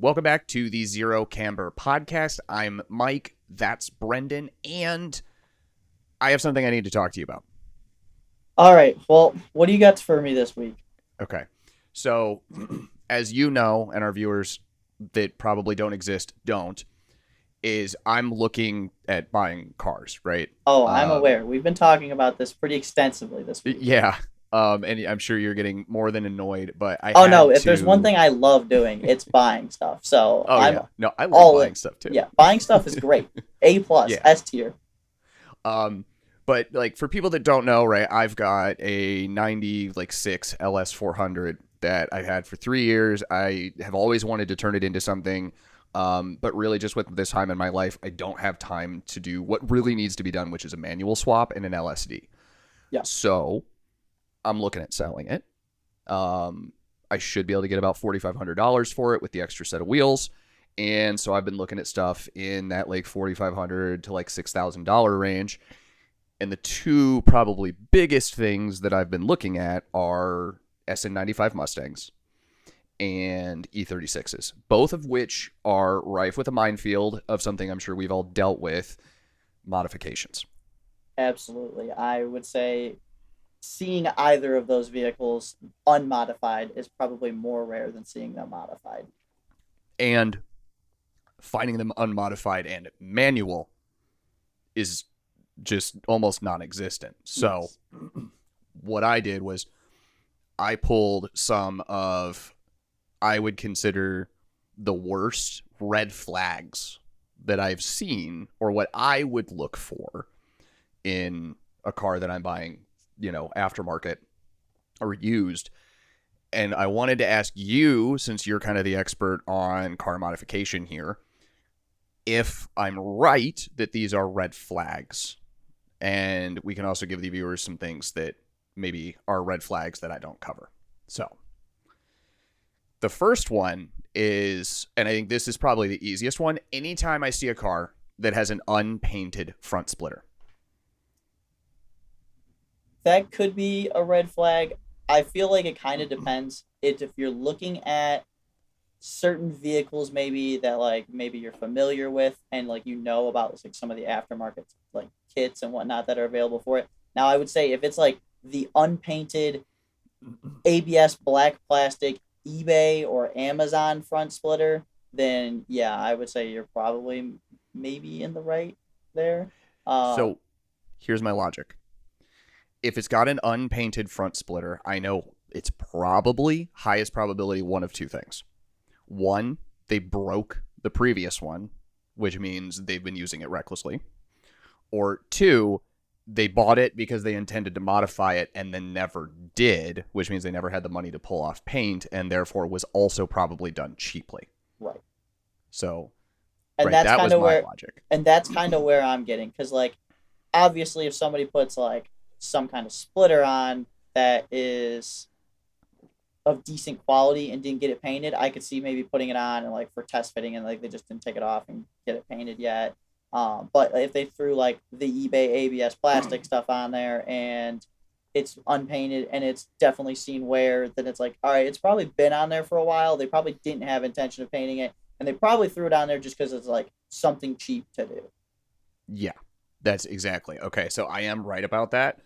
Welcome back to the Zero Camber podcast. I'm Mike, that's Brendan, and I have something I need to talk to you about. All right. Well, what do you got for me this week? Okay. So, as you know, and our viewers that probably don't exist don't, is I'm looking at buying cars, right? Oh, I'm Um, aware. We've been talking about this pretty extensively this week. yeah. And I'm sure you're getting more than annoyed, but I Oh no, had if there's one to. thing I love doing, it's buying stuff. So Oh, I'm yeah. No, I love all buying in. stuff too. Yeah, buying stuff is great. A plus, Yeah. S tier. Um, but like for people that don't know, right, I've got a 96 LS 400 that I've had for 3 years. I have always wanted to turn it into something. But really just with this time in my life, I don't have time to do what really needs to be done, which is a manual swap and an LSD. Yeah, So I'm looking at selling it. I should be able to get about $4,500 for it with the extra set of wheels. And so I've been looking at stuff in that like $4,500 to like $6,000 range. And the two probably biggest things that I've been looking at are SN95 Mustangs and E36s, both of which are rife with a minefield of something I'm sure we've all dealt with, modifications. absolutely. I would say seeing either of those vehicles unmodified is probably more rare than seeing them modified. And finding them unmodified and manual is just almost non-existent. So Yes. what I did was I pulled some of I would consider the worst red flags that I've seen or what I would look for in a car that I'm buying, aftermarket or used. And I wanted to ask you, since you're kind of the expert on car modification here, if I'm right that these are red flags. And we can also give the viewers some things that maybe are red flags that I don't cover. So the first one is, and I think this is probably the easiest one, anytime I see a car that has an unpainted front splitter. That could be a red flag. I feel like it kind of depends. If you're looking at certain vehicles maybe that like maybe you're familiar with and like about like some of the aftermarket like kits and whatnot that are available for it. Now I would say if it's like the unpainted ABS black plastic eBay or Amazon front splitter, then yeah, I would say you're probably maybe in the right there. Uh So here's my logic. If it's got an unpainted front splitter, I know it's probably highest probability one of two things. One, they broke the previous one, which means they've been using it recklessly. Or two, they bought it because they intended to modify it and then never did, which means they never had the money to pull off paint and therefore was also probably done cheaply. right. So, And right, that's that kind was of my where logic. where I'm getting cuz like obviously if somebody puts like some kind of splitter on that is of decent quality and didn't get it painted, I could see maybe putting it on and like for test fitting and like they just didn't take it off and get it painted yet. But if they threw like the eBay ABS plastic stuff on there and it's unpainted and it's definitely seen wear, then it's like, all right, it's probably been on there for a while. They probably didn't have intention of painting it, and they probably threw it on there just because it's like something cheap to do. Yeah, that's exactly. Okay, so I am right about that.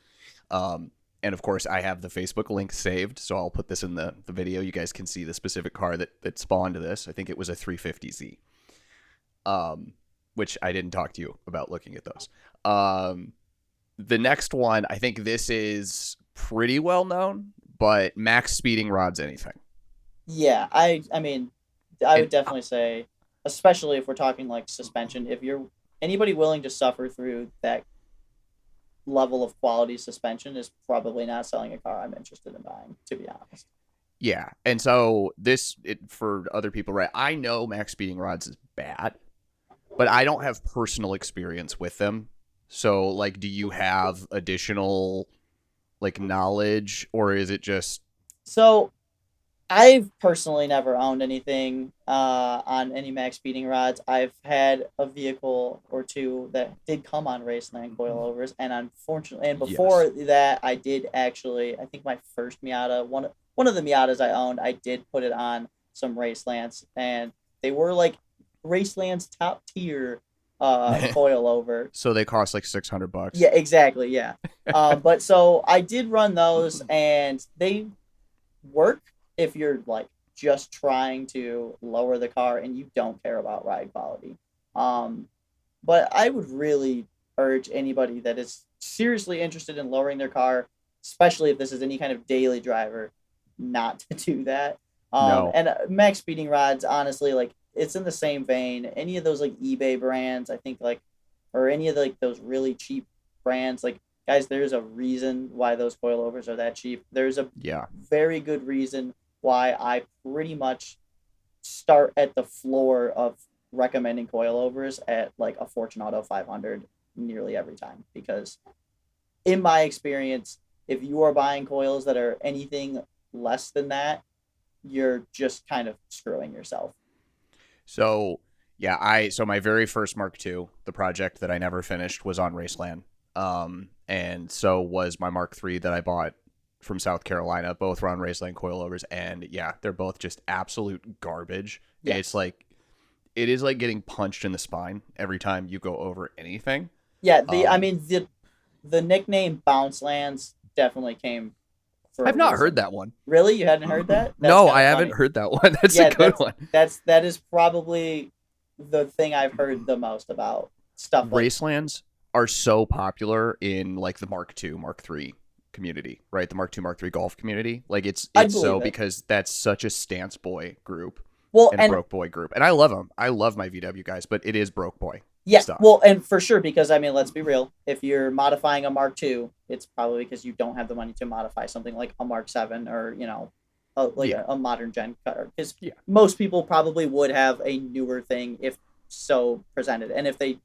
Um, and of course, I have the Facebook link saved, so I'll put this in the video. You guys can see the specific car that spawned this. I think it was a 350Z, um, which I didn't talk to you about looking at those. The next one, I think this is pretty well known, but max speeding rods anything. Yeah, I mean, I And would definitely say, especially if we're talking like suspension, if you're anybody willing to suffer through that level of quality suspension is probably not selling a car I'm interested in buying, to be honest. yeah, and so for other people, right? I know max speeding rods is bad, but I don't have personal experience with them. So, like, do you have additional like knowledge, or is it just So I've personally never owned anything on any max speeding rods. I've had a vehicle or two that did come on Raceland coilovers, and unfortunately, and yes? before that, I did actually. I think my first Miata, one of the Miatas I owned, I did put it on some Racelands, and They were like Raceland's top tier coilover. So they cost like $600. Yeah, exactly. Yeah. But so I did run those, and they work if you're like just trying to lower the car and you don't care about ride quality. Um, but I would really urge anybody that is seriously interested in lowering their car, especially if this is any kind of daily driver, not to do that. No. And max speeding rods, honestly, like it's in the same vein. Any of those like eBay brands, I think like, or any of like those really cheap brands, like guys, there's a reason why those coilovers are that cheap. There's a Yeah. very good reason why I pretty much start at the floor of recommending coilovers at like a Fortunato 500 nearly every time, because in my experience, if you are buying coils that are anything less than that, you're just kind of screwing yourself. So yeah, so my very first Mark II, the project that I never finished, was on Raceland. And so was my Mark III that I bought from South Carolina. Both were on Raceland coilovers, and yeah, they're both just absolute garbage. Yes. It's like it is like getting punched in the spine every time you go over anything. Yeah, I mean the nickname Bounce Lands definitely came for I've not heard that one. Really? You hadn't heard that? No, I haven't heard that one. That's a good one. That is probably the thing I've heard the most about stuff like Racelands are so popular in like the Mark II, Mark III community, right? The Mark II, Mark III golf community. Like it's so because that's such a stance boy group. Well, and broke boy group. And I love them. I love my VW guys, but it is broke boy. Yeah, stuff. Well, and for sure, because I mean, let's be real. If you're modifying a Mark II, it's probably because you don't have the money to modify something like a Mark 7 or, you know, a modern gen car. Because most people probably would have a newer thing if so presented. And if they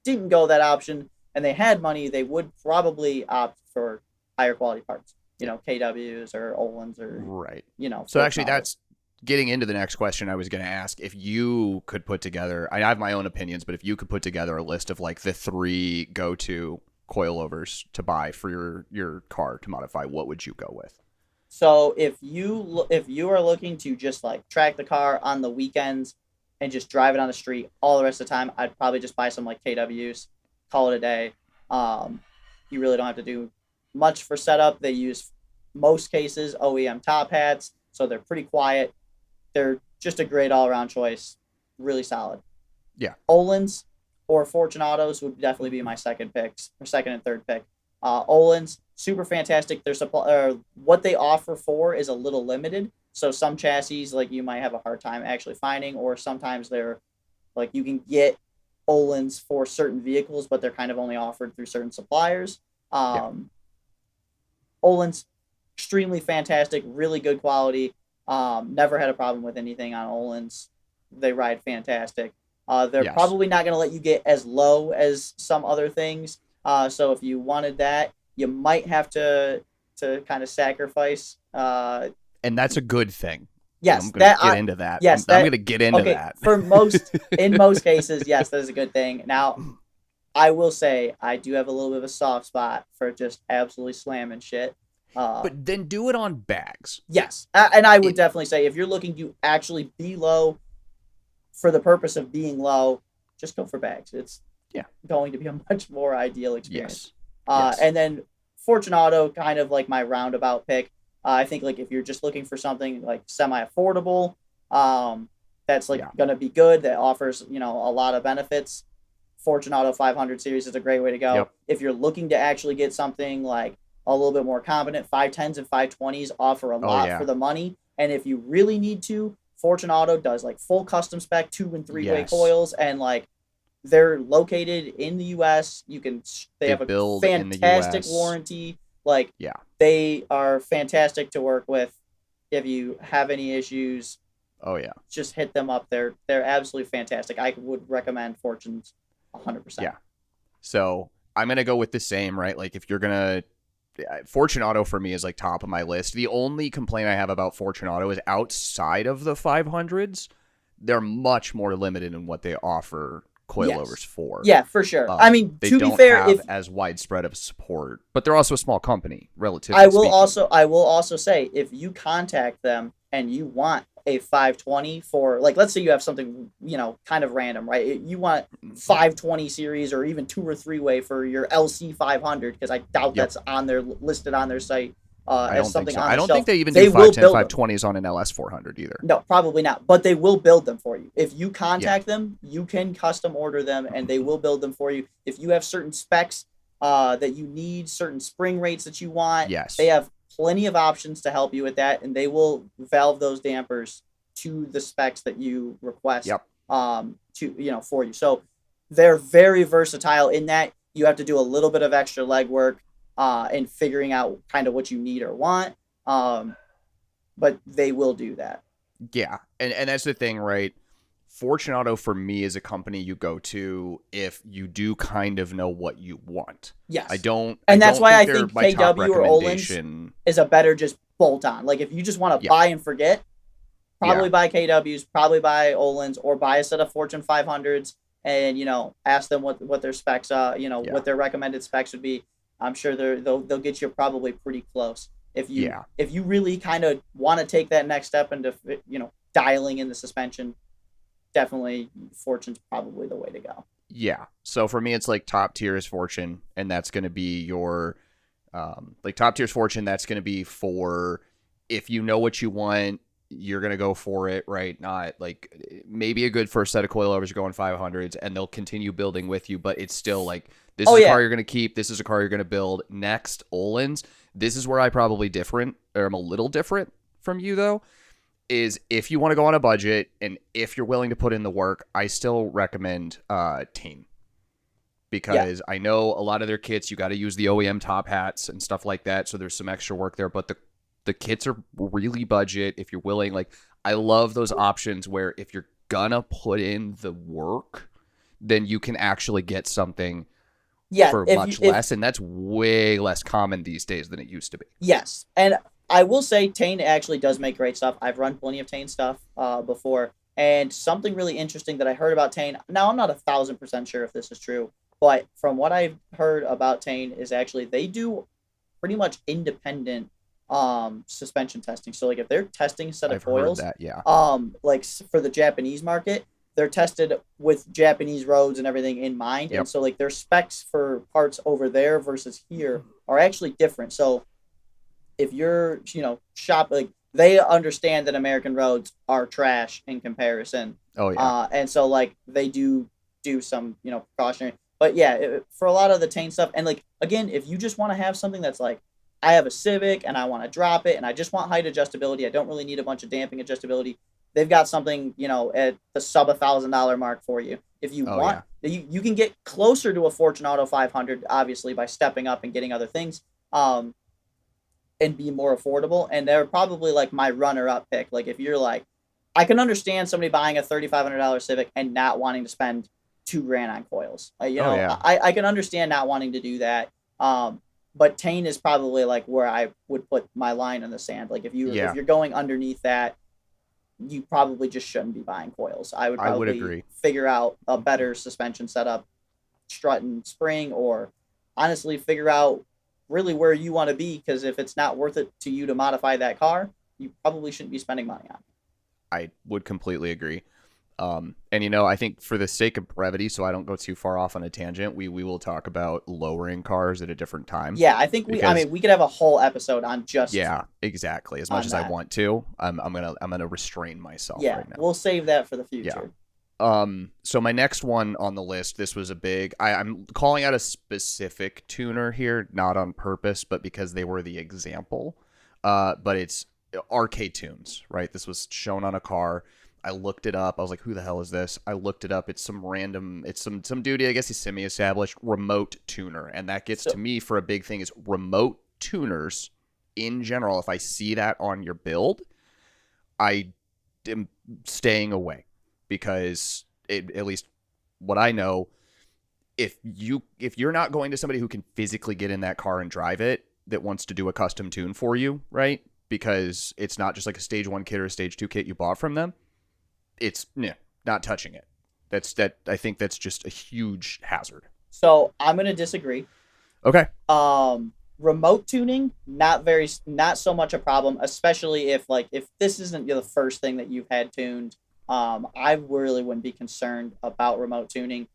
didn't go that option and they had money, they would probably opt for higher quality parts. You know, KWs or Olin's or, right. You know. So actually, that's getting into the next question I was going to ask. If you could put together, I have my own opinions, but if you could put together a list of like the 3 go-to coilovers to buy for your car to modify, what would you go with? So if you are looking to just like track the car on the weekends and just drive it on the street all the rest of the time, I'd probably just buy some like KWs, call it a day. You really don't have to do much for setup. They use most cases OEM top hats, so they're pretty quiet. They're just a great all-around choice. Really solid. Yeah. Olin's or Fortunatos would definitely be my second and third pick. Olin's, super fantastic. Their what they offer for is a little limited. So some chassis, like, you might have a hard time actually finding, or sometimes they're like, you can get Olin's for certain vehicles, but they're kind of only offered through certain suppliers. Olin's, extremely fantastic, really good quality. Never had a problem with anything on Olin's. They ride fantastic. They're probably not going to let you get as low as some other things. So if you wanted that, you might have to kind of sacrifice. And that's a good thing. Yes, I'm going to get into that. Yes, I'm going to get into that. In most cases, yes, that is a good thing. Now, I will say I do have a little bit of a soft spot for just absolutely slamming shit. But then do it on bags. Yes. And I would definitely say if you're looking to actually be low for the purpose of being low, just go for bags. It's going to be a much more ideal experience. Yes. And then Fortunato, kind of like my roundabout pick. I think like if you're just looking for something like semi-affordable, that's like going to be good, that offers, you know, a lot of benefits, Fortunato 500 series is a great way to go. Yep. If you're looking to actually get something like a little bit more competent, 510s and 520s offer a lot for the money. And if you really need to, Fortunato does like full custom spec 2- and 3-way coils, and like they're located in the US. They have a fantastic warranty. Like, they are fantastic to work with. If you have any issues, just hit them up. They're absolutely fantastic. I would recommend Fortunes 100%. Yeah. So I'm going to go with the same, right? Like, if you're going to, Fortunato for me is like top of my list. The only complaint I have about Fortunato is outside of the 500s, they're much more limited in what they offer coilovers for. Yeah, for sure. I mean, to be fair, have as widespread of support, but they're also a small company, relatively. I will also say, if you contact them and you want a 520 for, like, let's say you have something, kind of random, right? You want 520 series or even 2 or 3 way for your LC 500, because I doubt Yep. that's on their listed on their site I as don't think something so. on I the don't shelf. think they even They do will 510, build them. 520s on an LS 400 either. No, probably not. But they will build them for you. If you Yeah. contact them, you can custom order them, and they will build them for you. If you have certain specs that you need, certain spring rates that you want, Yes. they have plenty of options to help you with that, and they will valve those dampers to the specs that you request. Yep. For you. So they're very versatile in that you have to do a little bit of extra legwork in figuring out kind of what you need or want. But they will do that. Yeah. And that's the thing, right? Fortunato for me is a company you go to if you do kind of know what you want. Yes. And that's why I they're think my top KW or recommendation. Olin's is a better just bolt on. Like, if you just want to buy and forget, probably buy KW's, probably buy Olin's, or buy a set of Fortune 500s and, ask them what their specs are, what their recommended specs would be. I'm sure they'll get you probably pretty close. If you really kind of want to take that next step into, dialing in the suspension, definitely Fortune's probably the way to go. Yeah. So for me, it's like top tier is Fortune, and that's going to be your, top tier is Fortune. That's going to be for if you know what you want, you're going to go for it, right? Not like maybe a good first set of coilovers, you're going 500s, and they'll continue building with you, but it's still like, this is a car you're going to keep. This is a car you're going to build. Next, Olin's. This is where I probably I'm a little different from you, though, is if you want to go on a budget and if you're willing to put in the work, I still recommend Tane. Because I know a lot of their kits, you got to use the OEM top hats and stuff like that, so there's some extra work there, but the kits are really budget if you're willing. Like, I love those options where if you're going to put in the work, then you can actually get something for much less, and that's way less common these days than it used to be. Yes, and I will say Tane actually does make great stuff. I've run plenty of Tane stuff before, and something really interesting that I heard about Tane, now I'm not 1,000% sure if this is true, but from what I've heard about Tane is actually they do pretty much independent suspension testing. So like if they're testing a set of coils, like for the Japanese market, they're tested with Japanese roads and everything in mind. And so like their specs for parts over there versus here are actually different. So if you're, like they understand that American roads are trash in comparison. Oh yeah. And so like they do some, precautionary, but for a lot of the Tane stuff. And like, again, if you just want to have something that's like, I have a Civic and I want to drop it and I just want height adjustability, I don't really need a bunch of damping adjustability, they've got something, at the sub $1,000 mark for you. If you want, you can get closer to a Fortunato 500, obviously, by stepping up and getting other things, and be more affordable. And they're probably like my runner-up pick. Like if you're like, I can understand somebody buying a $3,500 Civic and not wanting to spend $2,000 on coils. I can understand not wanting to do that. But Tane is probably like where I would put my line in the sand. Like if you're going underneath that, you probably just shouldn't be buying coils. I would probably figure out a better suspension setup, strut and spring, or honestly figure out really where you want to be, because if it's not worth it to you to modify that car, you probably shouldn't be spending money on it. I would completely agree. And I think for the sake of brevity, so I don't go too far off on a tangent, we will talk about lowering cars at a different time. Yeah, I think we could have a whole episode on just exactly. As much as I want to, I'm gonna restrain myself right now. We'll save that for the future. So my next one on the list, this was a big. I'm calling out a specific tuner here, not on purpose, but because they were the example. But it's RK Tunes, right? This was shown on a car. I looked it up. I was like, who the hell is this? I looked it up. It's some dude, I guess he's semi-established remote tuner. And that gets to me for a big thing is remote tuners in general. If I see that on your build, I am staying away, because at least what I know, if you're not going to somebody who can physically get in that car and drive it, that wants to do a custom tune for you, right? Because it's not just like a stage 1 kit or a stage 2 kit you bought from them. It's not touching it. I think that's just a huge hazard. So I'm gonna disagree. Okay. remote tuning, not so much a problem, especially if this isn't the first thing that you've had tuned. I really wouldn't be concerned about remote tuning,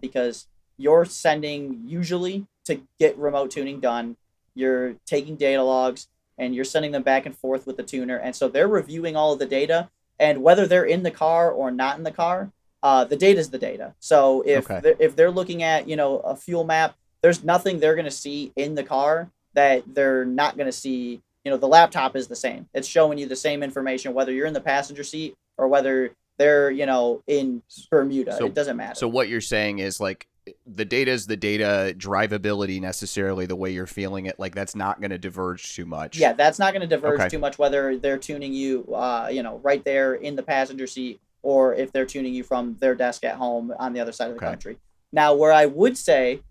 because you're sending usually to get remote tuning done. You're taking data logs and you're sending them back and forth with the tuner, and so they're reviewing all of the data. And whether they're in the car or not in the car, the data is the data. So Okay. if they're looking at a fuel map, there's nothing they're going to see in the car that they're not going to see. The laptop is the same. It's showing you the same information whether you're in the passenger seat or whether they're in Bermuda. So It doesn't matter. so what you're saying is like the data is the data, drivability necessarily the way you're feeling it, like that's not going to diverge too much. Yeah, that's not going to diverge Okay. too much whether they're tuning you, right there in the passenger seat, or if they're tuning you from their desk at home on the other side of the Okay. country. Now, where I would say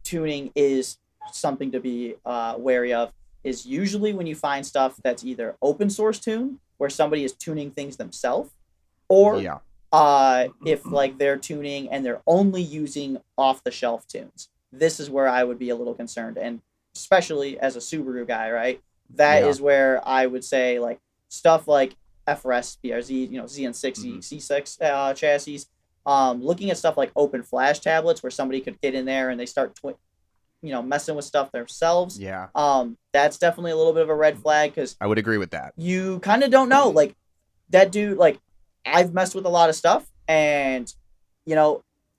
tuning is something to be wary of is usually when you find stuff that's either open source tune, where somebody is tuning things themselves, or Yeah. if like they're tuning and they're only using off the shelf tunes. This is where I would be a little concerned, and especially as a Subaru guy, right? That Yeah. is where I would say like stuff like FRS, BRZ, ZN60, Mhm. C6 chassis. Looking at stuff like open flash tablets where somebody could get in there and they start messing with stuff themselves. Yeah. That's definitely a little bit of a red flag, because I would agree with that. you kind of don't know. Like that dude, like I've messed with a lot of stuff, and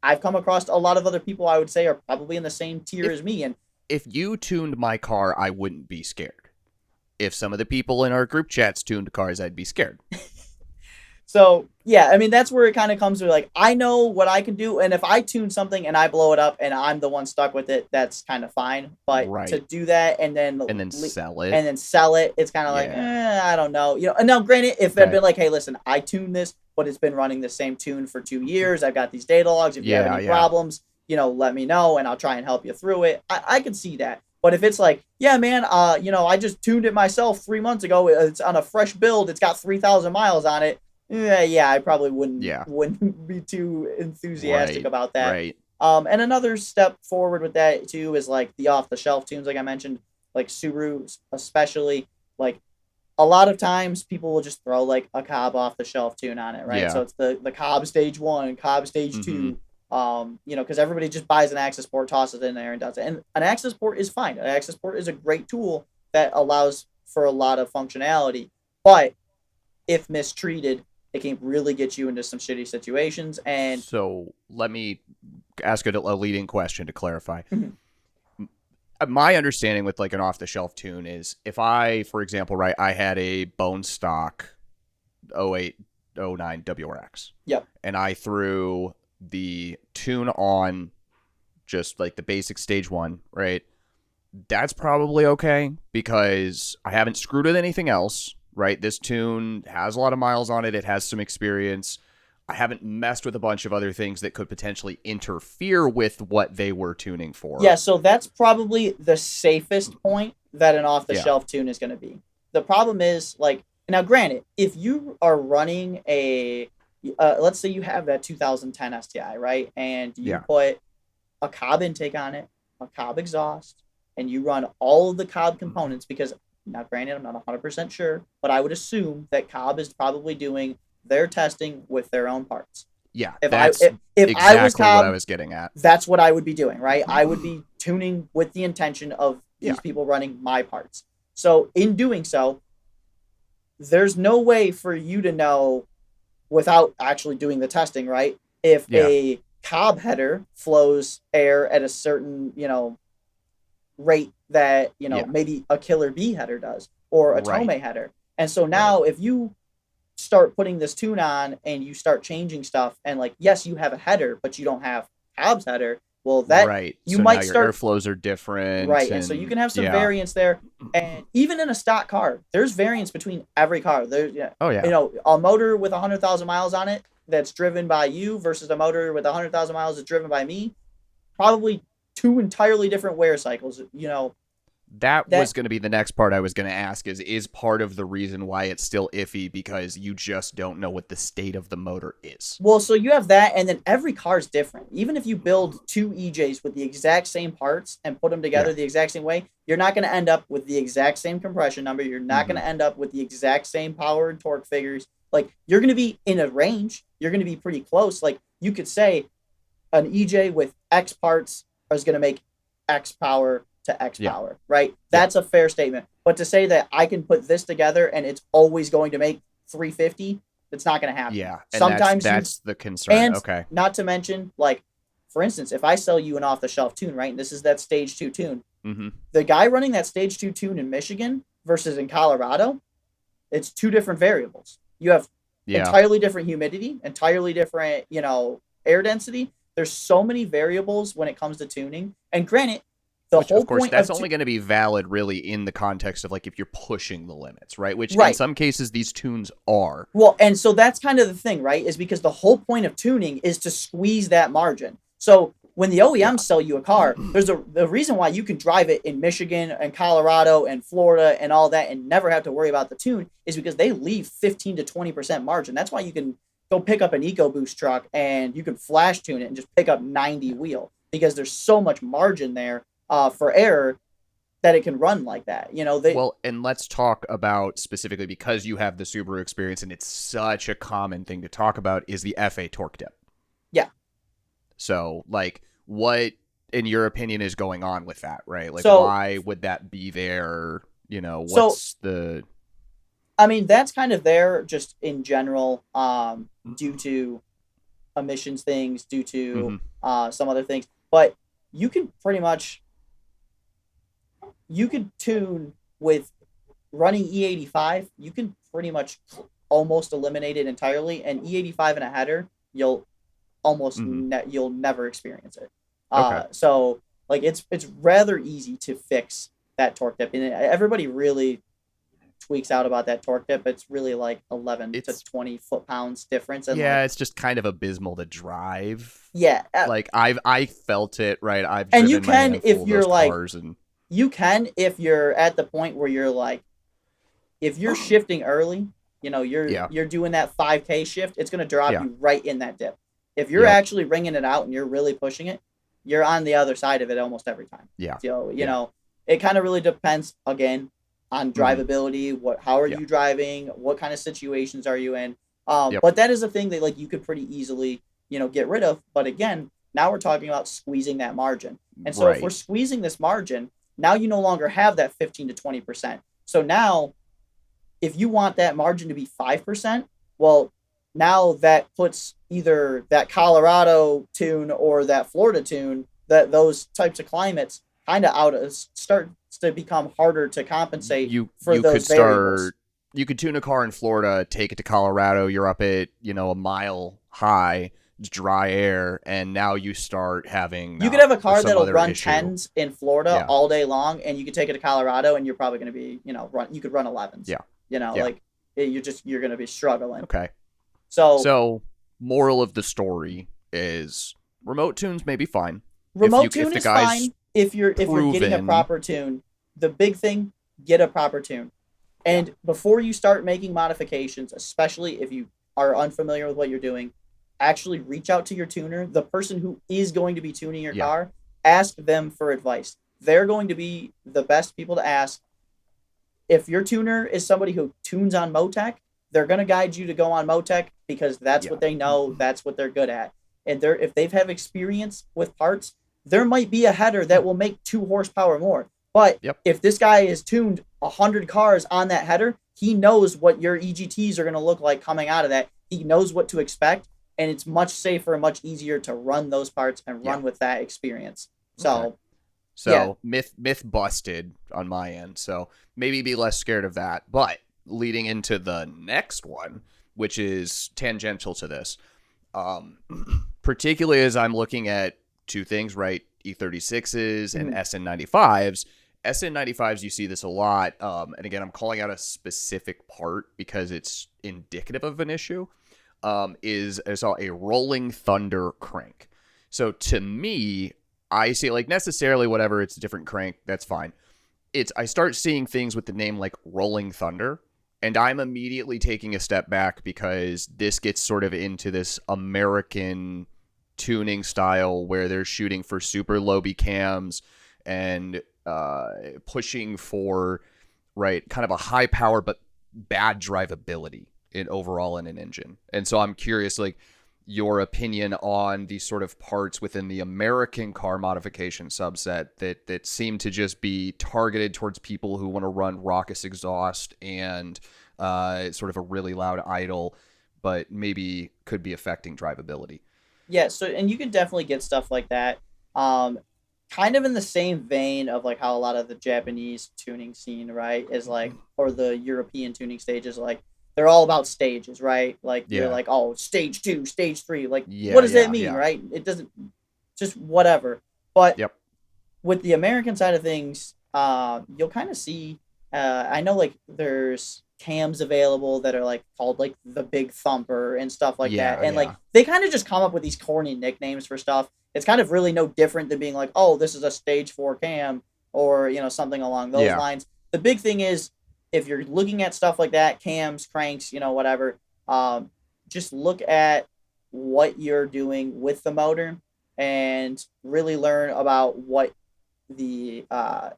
I've come across a lot of other people I would say are probably in the same tier as me. And If you tuned my car, I wouldn't be scared. If some of the people in our group chats tuned cars, I'd be scared. so yeah, I mean that's where it kind of comes to, like, I know what I can do, and if I tune something and I blow it up and I'm the one stuck with it, that's kind of fine. But Right. to do that and then Sell it. and then sell it, it's kind of like, I don't know. And now granted, if Okay. I'd been like, hey, listen, I tuned this, but it's been running the same tune for 2 years. I've got these data logs. If you have any problems, let me know and I'll try and help you through it. I can see that. But if it's like, yeah, man, I just tuned it myself 3 months ago. It's on a fresh build. It's got 3,000 miles on it. Yeah, I probably wouldn't be too enthusiastic about that. Right. And another step forward with that too is like the off the shelf tunes, like I mentioned, like Subaru especially. Like a lot of times people will just throw like a Cobb off the shelf tune on it, right? Yeah. So it's the Cobb Stage 1, Cobb Stage 2. Because everybody just buys an access port, tosses it in there, and does it. And an access port is fine. An access port is a great tool that allows for a lot of functionality, but if mistreated, it can really get you into some shitty situations. And so let me ask a leading question to clarify. Mhm. My understanding with like an off-the-shelf tune is if I, for example, right, I had a bone stock 08, 09 WRX. Yep. And I threw the tune on just like the basic stage 1, right? That's probably okay because I haven't screwed with anything else, right? This tune has a lot of miles on it. It has some experience. I haven't messed with a bunch of other things that could potentially interfere with what they were tuning for. Yeah, so that's probably the safest point that an off-the-shelf tune is going to be. The problem is, like, now granted, if you are running a, let's say you have that 2010 STI, right? And you put a Cobb intake on it, a Cobb exhaust, and you run all of the Cobb components, because, now granted, I'm not 100% sure, but I would assume that Cobb is probably doing their testing with their own parts. Yeah, if that's exactly I was Cobb, what I was getting at. That's what I would be doing, right? I would be tuning with the intention of these people running my parts. So in doing so, there's no way for you to know without actually doing the testing, right? If a Cobb header flows air at a certain, rate that, maybe a Killer B header does, or a Tome header. And so now if you start putting this tune on and you start changing stuff, and like, yes, you have a header, but you don't have Cobb's header. Well, that you so might now start your airflows are different, right? And so you can have some variance there, and even in a stock car, there's variance between every car. There's a motor with 100,000 miles on it that's driven by you versus a motor with 100,000 miles that's driven by me. Probably two entirely different wear cycles. That That was going to be the next part I was going to ask is part of the reason why it's still iffy because you just don't know what the state of the motor is. Well, so you have that, and then every car is different. Even if you build two EJs with the exact same parts and put them Yeah. together the exact same way, you're not going to end up with the exact same compression number. You're not going to end up with the exact same power and torque figures. Like, you're going to be in a range. You're going to be pretty close. Like, you could say an EJ with X parts is going to make X power to X power, right? That's a fair statement. But to say that I can put this together and it's always going to make 350, it's not going to happen. Yeah, and sometimes that's the concern. and okay. not to mention, like, for instance, if I sell you an off-the-shelf tune, right, and this is that Stage 2 tune, the guy running that Stage 2 tune in Michigan versus in Colorado, it's two different variables. You have entirely different humidity, entirely different, air density. There's so many variables when it comes to tuning. And granted, Which, of course, that's only going to be valid really in the context of like if you're pushing the limits, right? Which in some cases these tunes are. Well, and so that's kind of the thing, right? Is because the whole point of tuning is to squeeze that margin. So when the OEMs sell you a car, there's the reason why you can drive it in Michigan and Colorado and Florida and all that and never have to worry about the tune is because they leave 15 to 20% margin. That's why you can go pick up an EcoBoost truck and you can flash tune it and just pick up 90 wheel because there's so much margin there for error that it can run like that. Well, and let's talk about specifically because you have the Subaru experience and it's such a common thing to talk about is the FA torque dip. Yeah. So, like, what, in your opinion, is going on with that, right? Like, why would that be there? What's the... I mean, that's kind of there just in general due to emissions things, due to some other things. But you can pretty much... You could tune with running E85. You can pretty much almost eliminate it entirely. And E85 in a header, you'll almost you'll never experience it. So like it's rather easy to fix that torque dip, and everybody really tweaks out about that torque dip. It's really like 11 to 20 foot-pounds difference. And it's just kind of abysmal to drive. Yeah, like I felt it, right? I've and you can if you're like and... you can if you're at the point where you're like if you're shifting early, you're doing that 5K shift, it's going to drop you right in that dip. If you're actually ringing it out and you're really pushing it, you're on the other side of it almost every time. Yeah. So, it kind of really depends, again, on drivability. How are you driving? What kind of situations are you in? But that is a thing that, like, you could pretty easily, get rid of. But again, now we're talking about squeezing that margin. And so if we're squeezing this margin, now you no longer have that 15 to 20%. So now, if you want that margin to be 5%, well, now that puts either that Colorado tune or that Florida tune, that those types of climates kind of starts to become harder to compensate for those variables. You could tune a car in Florida, take it to Colorado, you're up at, a mile high, it's dry air, and now you start having... You could have a car that'll run 10s in Florida all day long, and you could take it to Colorado, and you're probably going to be, you could run 11s. Yeah. Like, you're going to be struggling. Okay. So, moral of the story is remote tunes may be fine. Remote tune is fine if you're getting a proper tune. The big thing, get a proper tune. And before you start making modifications, especially if you are unfamiliar with what you're doing, actually reach out to your tuner, the person who is going to be tuning your car, ask them for advice. They're going to be the best people to ask. If your tuner is somebody who tunes on Motec, they're going to guide you to go on Motec because that's what they know, that's what they're good at. And if they've had experience with parts, there might be a header that will make 2 horsepower more. But if this guy is tuned 100 cars on that header, he knows what your EGTs are going to look like coming out of that. He knows what to expect, and it's much safer, much easier to run those parts and run with that experience. So, myth busted on my end. So maybe be less scared of that. But leading into the next one, which is tangential to this, particularly as I'm looking at two things, right? E36s and SN95s. SN95s, you see this a lot. And again, I'm calling out a specific part because it's indicative of an issue. I saw a Rolling Thunder crank. So to me, I see like necessarily whatever, it's a different crank. That's fine. it's I start seeing things with the name like Rolling Thunder, and I'm immediately taking a step back because this gets sort of into this American tuning style where they're shooting for super low B cams and pushing for right kind of a high power but bad drivability in overall in an engine. And so I'm curious, like, your opinion on these sort of parts within the American car modification subset that seem to just be targeted towards people who want to run raucous exhaust and sort of a really loud idle, but maybe could be affecting drivability. Yeah, so and you can definitely get stuff like that. Um, Kind of in the same vein of like how a lot of the Japanese tuning scene, right, is like, or the European tuning stages, like they're all about stages, right? Like you're Yeah. like, oh, stage 2, stage 3. Like, what Yeah, does that yeah, mean, yeah. right? It doesn't, just whatever. But Yep. with the American side of things, you'll kind of see. I know like there's cams available that are like called like the Big Thumper and stuff like that, Yeah, and like yeah. they kind of just come up with these corny nicknames for stuff. It's kind of really no different than being like, oh, this is a stage 4 cam, or something along those Yeah. lines. The big thing is, if you're looking at stuff like that, cams, cranks, whatever, just look at what you're doing with the motor and really learn about what the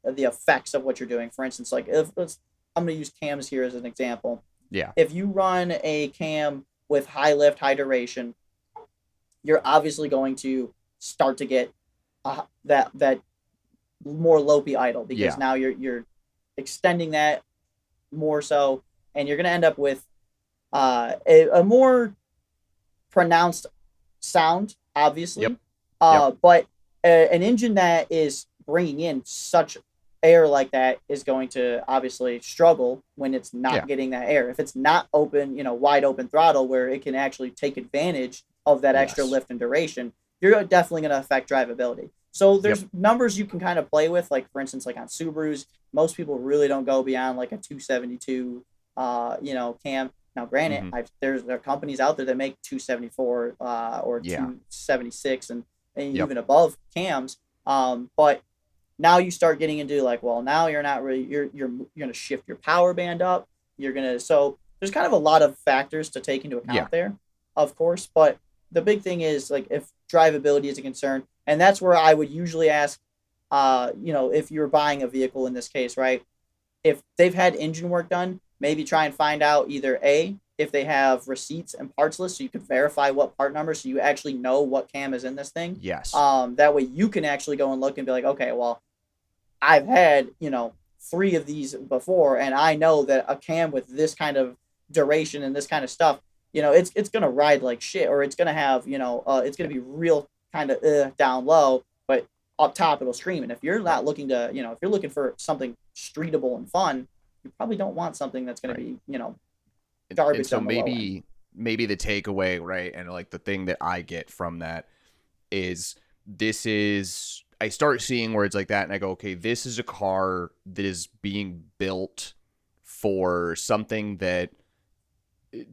effects of what you're doing. For instance, like if I'm going to use cams here as an example. Yeah. If you run a cam with high lift, high duration, you're obviously going to start to get that more lopey idle, because Yeah. now you're extending that more so, and you're going to end up with a more pronounced sound, Yep. obviously. Yep. But an engine that is bringing in such air like that is going to obviously struggle when it's not Yeah. getting that air. If it's not open, wide open throttle where it can actually take advantage of that extra Yes. lift and duration, you're definitely going to affect drivability. So Yep. there's numbers you can kind of play with, like for instance, like on Subarus, most people really don't go beyond like a 272, cam. Now, granted, Hmm. there are companies out there that make 274 or Yeah. 276 and Yep. even above cams. But now you start getting into like, well, now you're not really you're going to shift your power band up. So there's kind of a lot of factors to take into Yeah. account there, of course. But the big thing is like if drivability is a concern, and that's where I would usually ask, if you're buying a vehicle in this case, right? If they've had engine work done, maybe try and find out either A, if they have receipts and parts lists so you can verify what part number, so you actually know what cam is in this thing. Yes. That way you can actually go and look and be like, okay, well, I've had, 3 of these before, and I know that a cam with this kind of duration and this kind of stuff, it's gonna ride like shit, or it's gonna have, it's gonna be real kind of down low, but up top it'll scream. And if you're Right. not looking to, if you're looking for something streetable and fun, you probably don't want something that's gonna Right. be, And garbage so on the low end. maybe the takeaway, right, and like the thing that I get from that is this is I start seeing words like that and I go, okay, this is a car that is being built for something that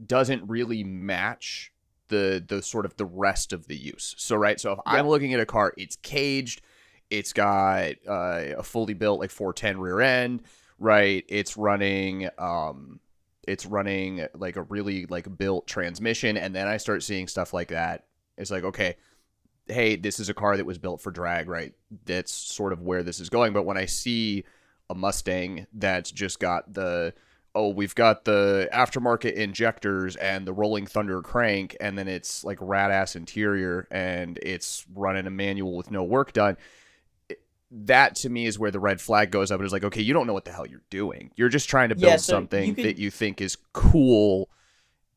doesn't really match the sort of the rest of the use. So right, so if Yeah. I'm looking at a car, it's caged, it's got a fully built like 410 rear end, right? It's running like a really like built transmission, and then I start seeing stuff like that. It's like, okay, hey, this is a car that was built for drag, right? That's sort of where this is going. But when I see a Mustang that's just got we've got the aftermarket injectors and the Rolling Thunder crank, and then it's like rat ass interior and it's running a manual with no work done, that to me is where the red flag goes up. It is like, okay, you don't know what the hell you're doing. You're just trying to Yeah, build so you something could that you think is cool,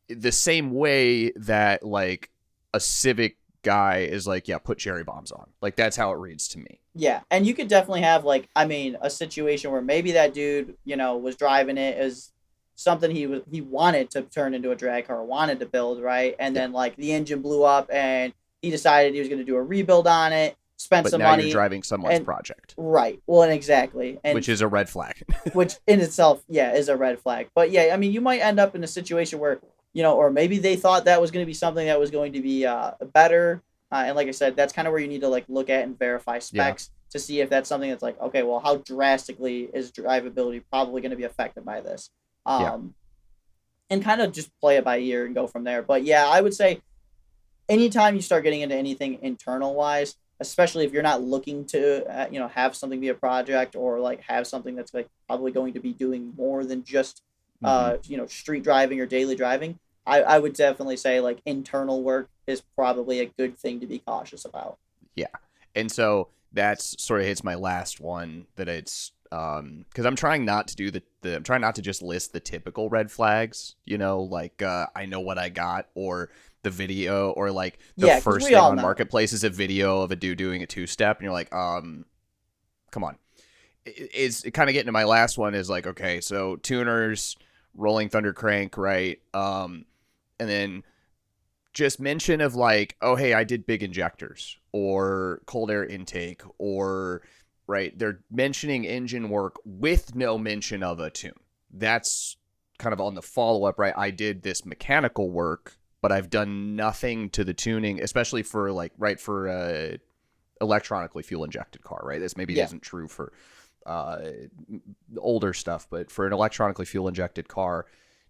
the same way that like a Civic guy is like, yeah, put cherry bombs on. Like that's how it reads to me. Yeah, and you could definitely have like, I mean, a situation where maybe that dude, was driving it as something he wanted to turn into a drag car, wanted to build, right? And Yeah. then like the engine blew up and he decided he was going to do a rebuild on it, spent But some now you're money, driving someone's and project, right. Well, and exactly. And which is a red flag. which in itself, yeah, is a red flag. But yeah, I mean, you might end up in a situation where, or maybe they thought that was going to be something that was going to be better. And like I said, that's kind of where you need to like look at and verify Yeah. specs to see if that's something that's like, okay, well, how drastically is drivability probably going to be affected by this? Yeah. And kind of just play it by ear and go from there. But yeah, I would say anytime you start getting into anything internal wise, especially if you're not looking to have something be a project or like have something that's like probably going to be doing more than just Hmm. street driving or daily driving, I would definitely say like internal work is probably a good thing to be cautious about. Yeah. And so that's sort of hits my last one that it's because I'm trying not to do I'm trying not to just list the typical red flags, like I know what I got, or the video, or like the Yeah, because first we thing all on know. Marketplace is a video of a dude doing a two-step, and you're like, come on. It's kind of getting to my last one is like, okay, so tuners, rolling thunder crank, right? And then just mention of like, oh hey, I did big injectors or cold air intake, or right, they're mentioning engine work with no mention of a tune. That's kind of on the follow up, right? I did this mechanical work, but I've done nothing to the tuning, especially for like right for electronically fuel injected car, right? This maybe Yeah. isn't true for uh, older stuff, but for an electronically fuel injected car,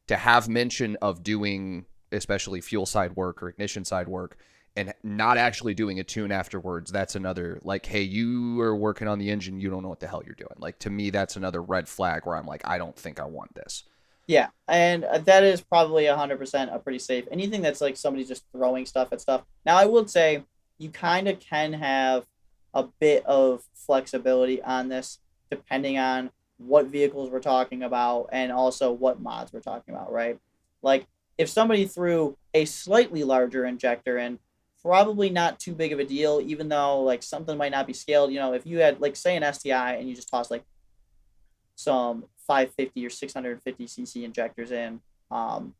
to have mention of doing especially fuel side work or ignition side work and not actually doing a tune afterwards, that's another like, hey, you are working on the engine, you don't know what the hell you're doing. Like to me, that's another red flag where I'm like, I don't think I want this. Yeah, and that is probably 100% a pretty safe. Anything that's like somebody just throwing stuff at stuff. Now, I would say you kind of can have a bit of flexibility on this depending on what vehicles we're talking about and also what mods we're talking about, right? Like if somebody threw a slightly larger injector in, probably not too big of a deal, even though like something might not be scaled. If you had like say an STI and you just toss like some 550 or 650 cc injectors in. Um,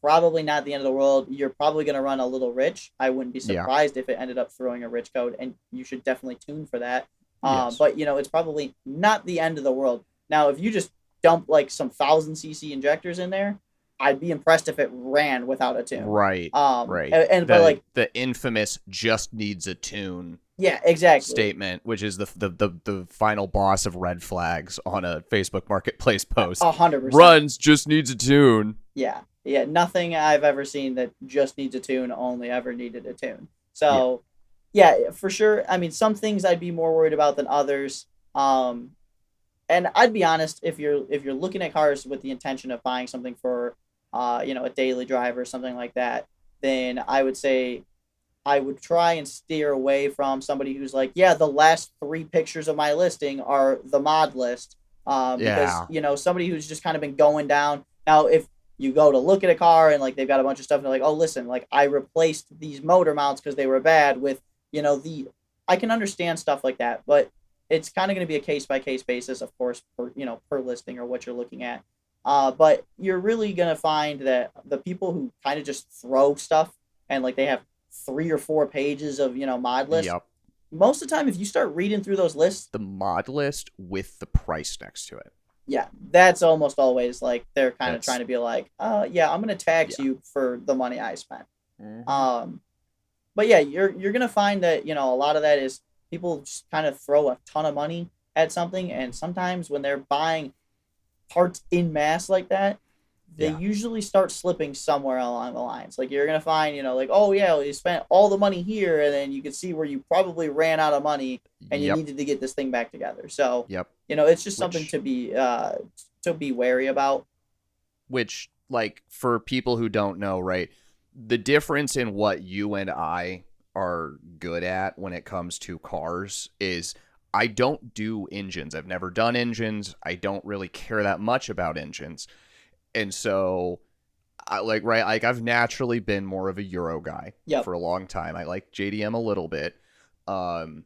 Probably not the end of the world. You're probably going to run a little rich. I wouldn't be Yeah. surprised if it ended up throwing a rich code, and you should definitely tune for that. Yes. But it's probably not the end of the world. Now, if you just dump like some 1,000 cc injectors in there, I'd be impressed if it ran without a tune. Right. Right. But The like, the infamous just needs a tune yeah, exactly. statement, which is the final boss of red flags on a Facebook Marketplace post. 100%. Runs just needs a tune. Yeah, yeah. Nothing I've ever seen that just needs a tune only ever needed a tune. Yeah. So, yeah, for sure. I mean, some things I'd be more worried about than others. Um, and I'd be honest, if you're looking at cars with the intention of buying something for, a daily drive or something like that, then I would say I would try and steer away from somebody who's like, yeah, the last three pictures of my listing are the mod list. Because Yeah. somebody who's just kind of been going down. Now, if you go to look at a car and like they've got a bunch of stuff and they're like, oh, listen, like I replaced these motor mounts because they were bad with, the, I can understand stuff like that, but it's kind of going to be a case by case basis, of course, per listing or what you're looking at. But you're really going to find that the people who kind of just throw stuff and like they have 3 or 4 pages of mod lists. Yep. Most of the time, if you start reading through those lists, The mod list with the price next to it. yeah, that's almost always like they're kind of That's trying to be like, yeah, I'm gonna tax yeah. you for the money I spent. Mm-hmm. Um, but yeah, you're gonna find that a lot of that is people just kind of throw a ton of money at something, and sometimes when they're buying parts in mass like that, they Yeah. usually start slipping somewhere along the lines. Like you're gonna find, like, oh yeah, well, you spent all the money here, and then you can see where you probably ran out of money, and you Yep. needed to get this thing back together. So, Yep. it's just something Which to be wary about. which like for people who don't know, right? The difference in what you and I are good at when it comes to cars is I don't do engines. I've never done engines. I don't really care that much about engines. And so I like right like I've naturally been more of a Euro guy Yep. for a long time. I like JDM a little bit. And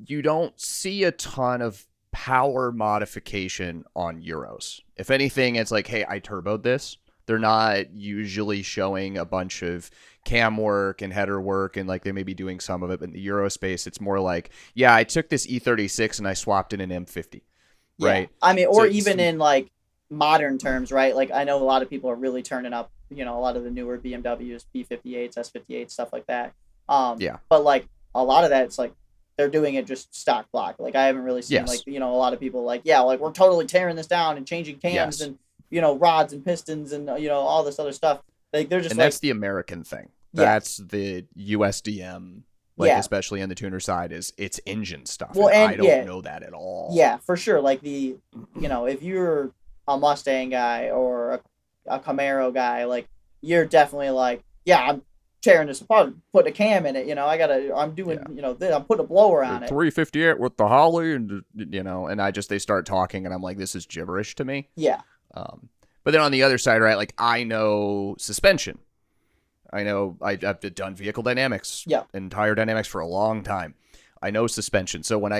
you don't see a ton of power modification on Euros. If anything, it's like, hey, I turboed this. They're not usually showing a bunch of cam work and header work, and like they may be doing some of it, but in the Euro space, it's more like, yeah, I took this E36 and I swapped in an M50, Yeah. right? I mean, So or it's even in like modern terms, right? Like I know a lot of people are really turning up, a lot of the newer BMWs, B58s, S58s, stuff like that. yeah, But like a lot of that, it's like they're doing it just stock block. Like I haven't really seen like Yes. a lot of people like yeah like we're totally tearing this down and changing cams Yes. and rods and pistons and all this other stuff. Like they're just And like that's the American thing. yeah That's the USDM, like yeah especially on the tuner side, is it's engine stuff, well and and I don't know that at all. yeah for sure like if you're a Mustang guy or a Camaro guy like you're definitely like yeah I'm tearing this apart putting a cam in it I'm doing Yeah. I'm putting a blower on it 358 with the Holly, and and they start talking, and I'm like, this is gibberish to me. yeah Um, but then on the other side, right, like I know suspension. I know I've done vehicle dynamics yeah and tire dynamics for a long time. I know suspension. So and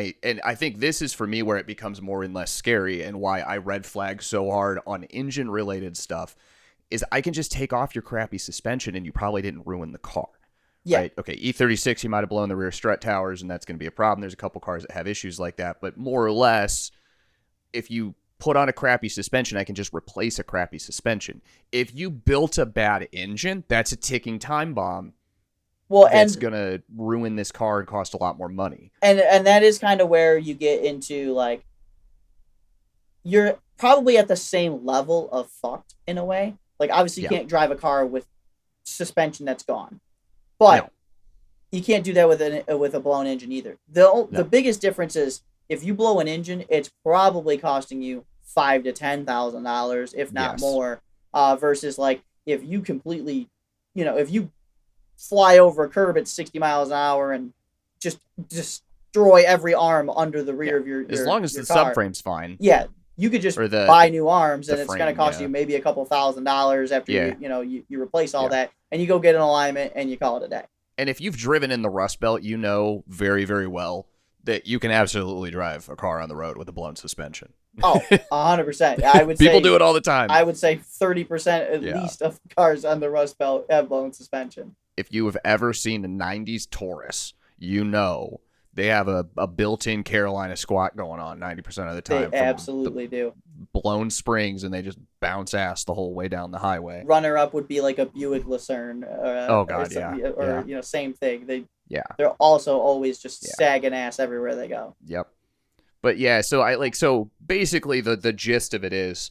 I think this is for me where it becomes more and less scary, and why I red flag so hard on engine related stuff is I can just take off your crappy suspension and you probably didn't ruin the car. yeah Right? Okay, E36, you might have blown the rear strut towers, and that's going to be a problem. There's a couple cars that have issues like that, but more or less, if you put on a crappy suspension, I can just replace a crappy suspension. If you built a bad engine, that's a ticking time bomb well that's and going to ruin this car and cost a lot more money. and that is kind of where you get into like you're probably at the same level of fucked in a way. Like obviously you Yeah. can't drive a car with suspension that's gone, but No. you can't do that with a blown engine either. The No. biggest difference is if you blow an engine, it's probably costing you $5,000 to $10,000, if not Yes. more. Versus like if you completely, if you fly over a curb at 60 miles an hour and just destroy every arm under the rear of your As long as your the car, subframe's fine. yeah, you could just Or buy new arms and the it's going to frame, cost yeah. you maybe a couple $1,000s after Yeah. you replace all Yeah. that and you go get an alignment and you call it a day. And if you've driven in the Rust Belt, you know very, very well that you can absolutely drive a car on the road with a blown suspension. Oh, 100%. I would People say do it all the time. I would say 30% at Yeah. least of cars on the Rust Belt have blown suspension. If you have ever seen a 90s Taurus, you know they have a built-in Carolina squat going on 90% of the They time. from absolutely do. the blown springs, and they just bounce ass the whole way down the highway. Runner up would be like a Buick Lucerne. Oh, God, yeah. Or Yeah. same thing. Yeah. They're also always just Yeah. sagging ass everywhere they go. Yep. But yeah, so basically the gist of it is,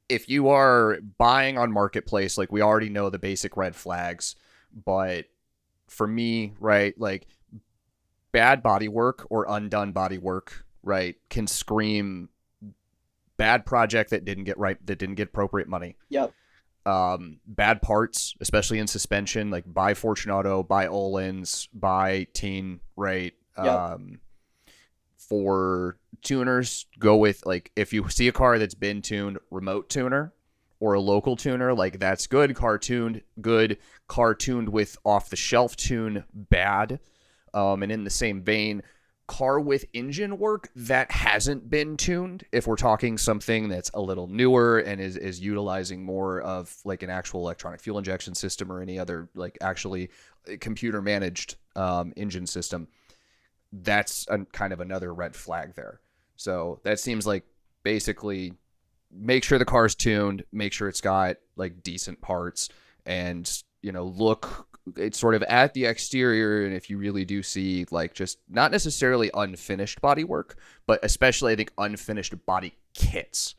if you are buying on Marketplace, like we already know the basic red flags, but for me, right, like bad body work or undone body work, right, can scream bad project that didn't get appropriate money. Yep. Bad parts, especially in suspension, like buy Fortunato, buy Olin's, buy Teen, right? Yep. For tuners, go with, like, if you see a car that's been tuned, remote tuner or a local tuner, like that's good. Car tuned, good. Car tuned with off the shelf tune, bad. And in the same vein, car with engine work that hasn't been tuned, if we're talking something that's a little newer and is utilizing more of like an actual electronic fuel injection system or any other like actually computer managed engine system, that's kind of another red flag there. So that seems like basically make sure the car's tuned, make sure it's got like decent parts, and look it's sort of at the exterior. And if you really do see like just not necessarily unfinished body work, but especially I think unfinished body kits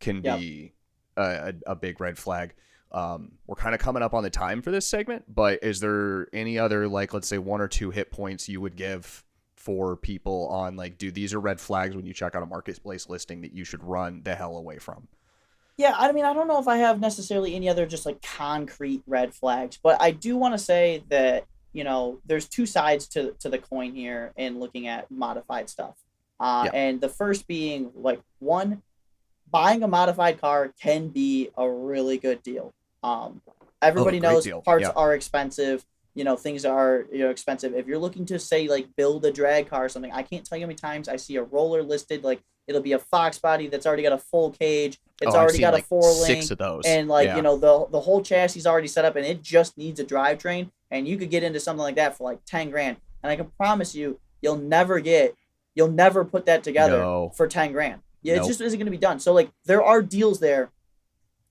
can be a big red flag. We're kind of coming up on the time for this segment, but is there any other, like, let's say 1 or 2 hit points you would give for people on like, dude, these are red flags when you check out a Marketplace listing that you should run the hell away from? Yeah, I mean, I don't know if I have necessarily any other just like concrete red flags, but I do want to say that, there's two sides to the coin here in looking at modified stuff. And the first being like, one, buying a modified car can be a really good deal. Everybody knows deal. parts are expensive. Things are expensive. If you're looking to say like build a drag car or something, I can't tell you how many times I see a roller listed, like it'll be a Fox body that's already got a full cage. It's already got a 4-link, 6 of those, and like the whole chassis is already set up, and it just needs a drivetrain. And you could get into something like that for like 10 grand, and I can promise you, you'll never put that together for 10 grand. Yeah, it just isn't going to be done. So like there are deals there,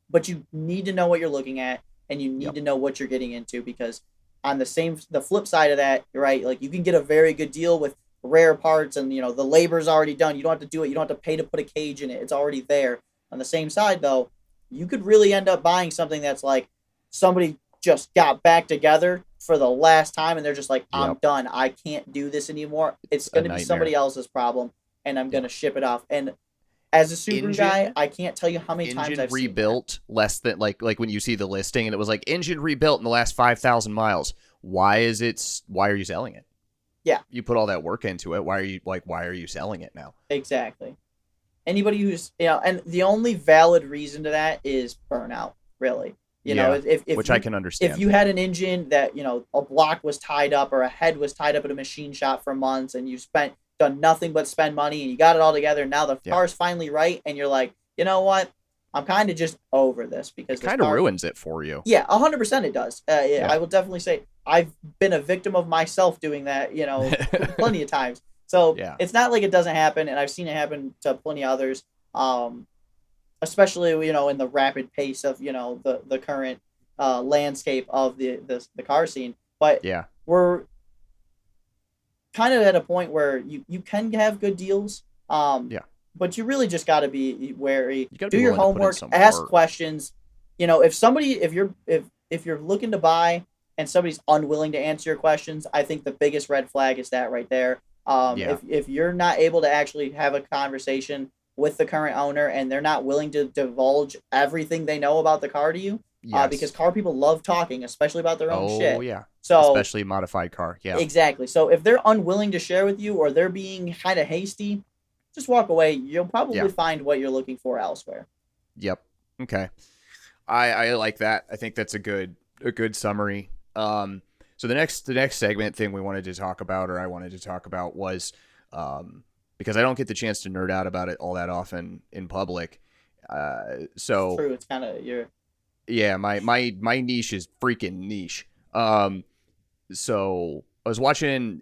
but you need to know what you're looking at, and you need to know what you're getting into, because on the flip side of that, right? Like you can get a very good deal with rare parts, and the labor's already done. You don't have to do it. You don't have to pay to put a cage in it. It's already there. On the same side, though, you could really end up buying something that's like somebody just got back together for the last time, and they're just like, I'm Yep. done. I can't do this anymore. It's A going to be somebody nightmare. else's problem, and I'm going Yeah. to ship it off. And as a Subaru guy, Engine I can't tell you how many times engine I've seen that. rebuilt less than like when you see the listing and it was like engine rebuilt in the last 5,000 miles. Why are you selling it? Yeah. You put all that work into it. Why are you selling it now? Exactly. Anybody who's and the only valid reason to that is burnout, really. Yeah, If which you, I can understand. if you had an engine that a block was tied up or a head was tied up at a machine shop for months, and you done nothing but spend money, and you got it all together, and now the Yeah. car's finally right, and you're like, you know what, I'm kind of just over this because It this kind of car, ruins it for you. yeah, 100% it does. Yeah. I will definitely say I've been a victim of myself doing that, plenty of times. So Yeah. it's not like it doesn't happen, and I've seen it happen to plenty of others. Especially in the rapid pace of the current landscape of the car scene. But Yeah. we're kind of at a point where you can have good deals. Yeah. But you really just got to be wary. You gotta Do be your willing to put in homework. some Ask work. questions. If you're looking to buy and somebody's unwilling to answer your questions, I think the biggest red flag is that right there. Yeah. If you're not able to actually have a conversation with the current owner and they're not willing to divulge everything they know about the car to you, Yes. because car people love talking, especially about their own Oh shit. yeah. So Especially modified car. Yeah. exactly. So if they're unwilling to share with you or they're being kind of hasty, just walk away. You'll probably Yeah. find what you're looking for elsewhere. Yep. Okay. I like that. I think that's a good summary. So the next segment thing we wanted to talk about, or I wanted to talk about, was because I don't get the chance to nerd out about it all that often in public. So True, it's kind of your yeah, my niche is freaking niche. So I was watching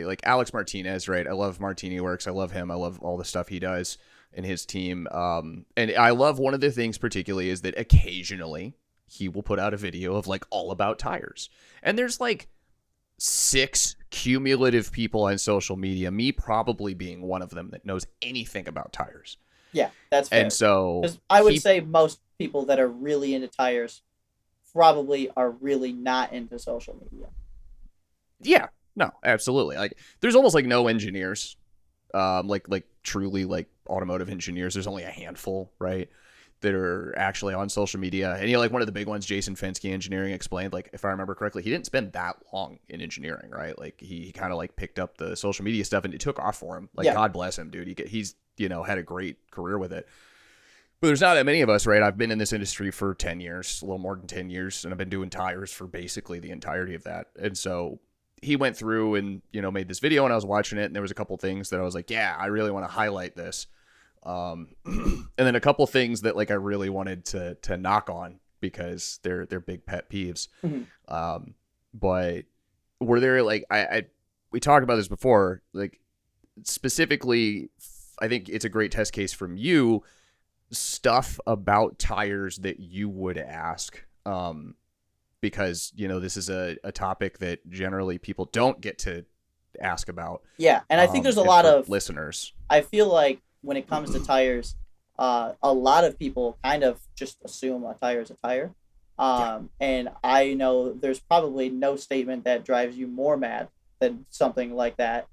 like Alex Martinez, right? I love Martini Works. I love him. I love all the stuff he does and his team. And I love one of the things particularly is that occasionally he will put out a video of like all about tires. And there's like 6 cumulative people on social media, me probably being one of them, that knows anything about tires. yeah, that's fair. And so Because I would say most people that are really into tires probably are really not into social media. Yeah, no, absolutely. Like there's almost like no engineers, like truly like automotive engineers. There's only a handful, right, that are actually on social media. And like one of the big ones, Jason Fensky Engineering, explained, like, if I remember correctly, he didn't spend that long in engineering, right? Like he kind of like picked up the social media stuff and it took off for him. Like, Yeah. God bless him, dude. He's had a great career with it. But there's not that many of us, right? I've been in this industry for 10 years, a little more than 10 years, and I've been doing tires for basically the entirety of that. And so he went through and, made this video, and I was watching it, and there was a couple things that I was like, yeah, I really want to highlight this. And then a couple things that like I really wanted to knock on because they're big pet peeves. Mm-hmm. But were there like we talked about this before, like specifically, I think it's a great test case from you, stuff about tires that you would ask, because this is a topic that generally people don't get to ask about. Yeah, and I think there's a lot of listeners. I feel like when it comes to tires, a lot of people kind of just assume a tire is a tire. And I know there's probably no statement that drives you more mad than something like that,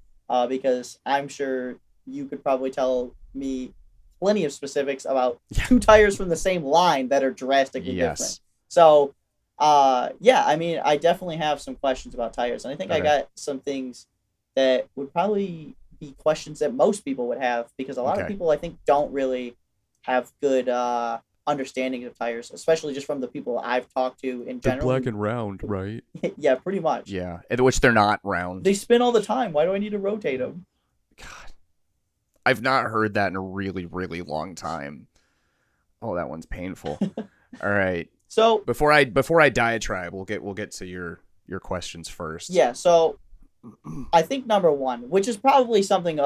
because I'm sure you could probably tell me plenty of specifics about 2 tires from the same line that are drastically different. So, yeah, I mean, I definitely have some questions about tires, and I think I got some things that would probably be questions that most people would have, because a lot of people, I think, don't really have good understanding of tires, especially just from the people I've talked to in general. They're black and round, right? Yeah, pretty much. Yeah, which they're not round. They spin all the time. Why do I need to rotate them? God, I've not heard that in a really, really long time. Oh, that one's painful. All right. So before I diatribe, we'll get to your questions first. Yeah. So I think number one, which is probably something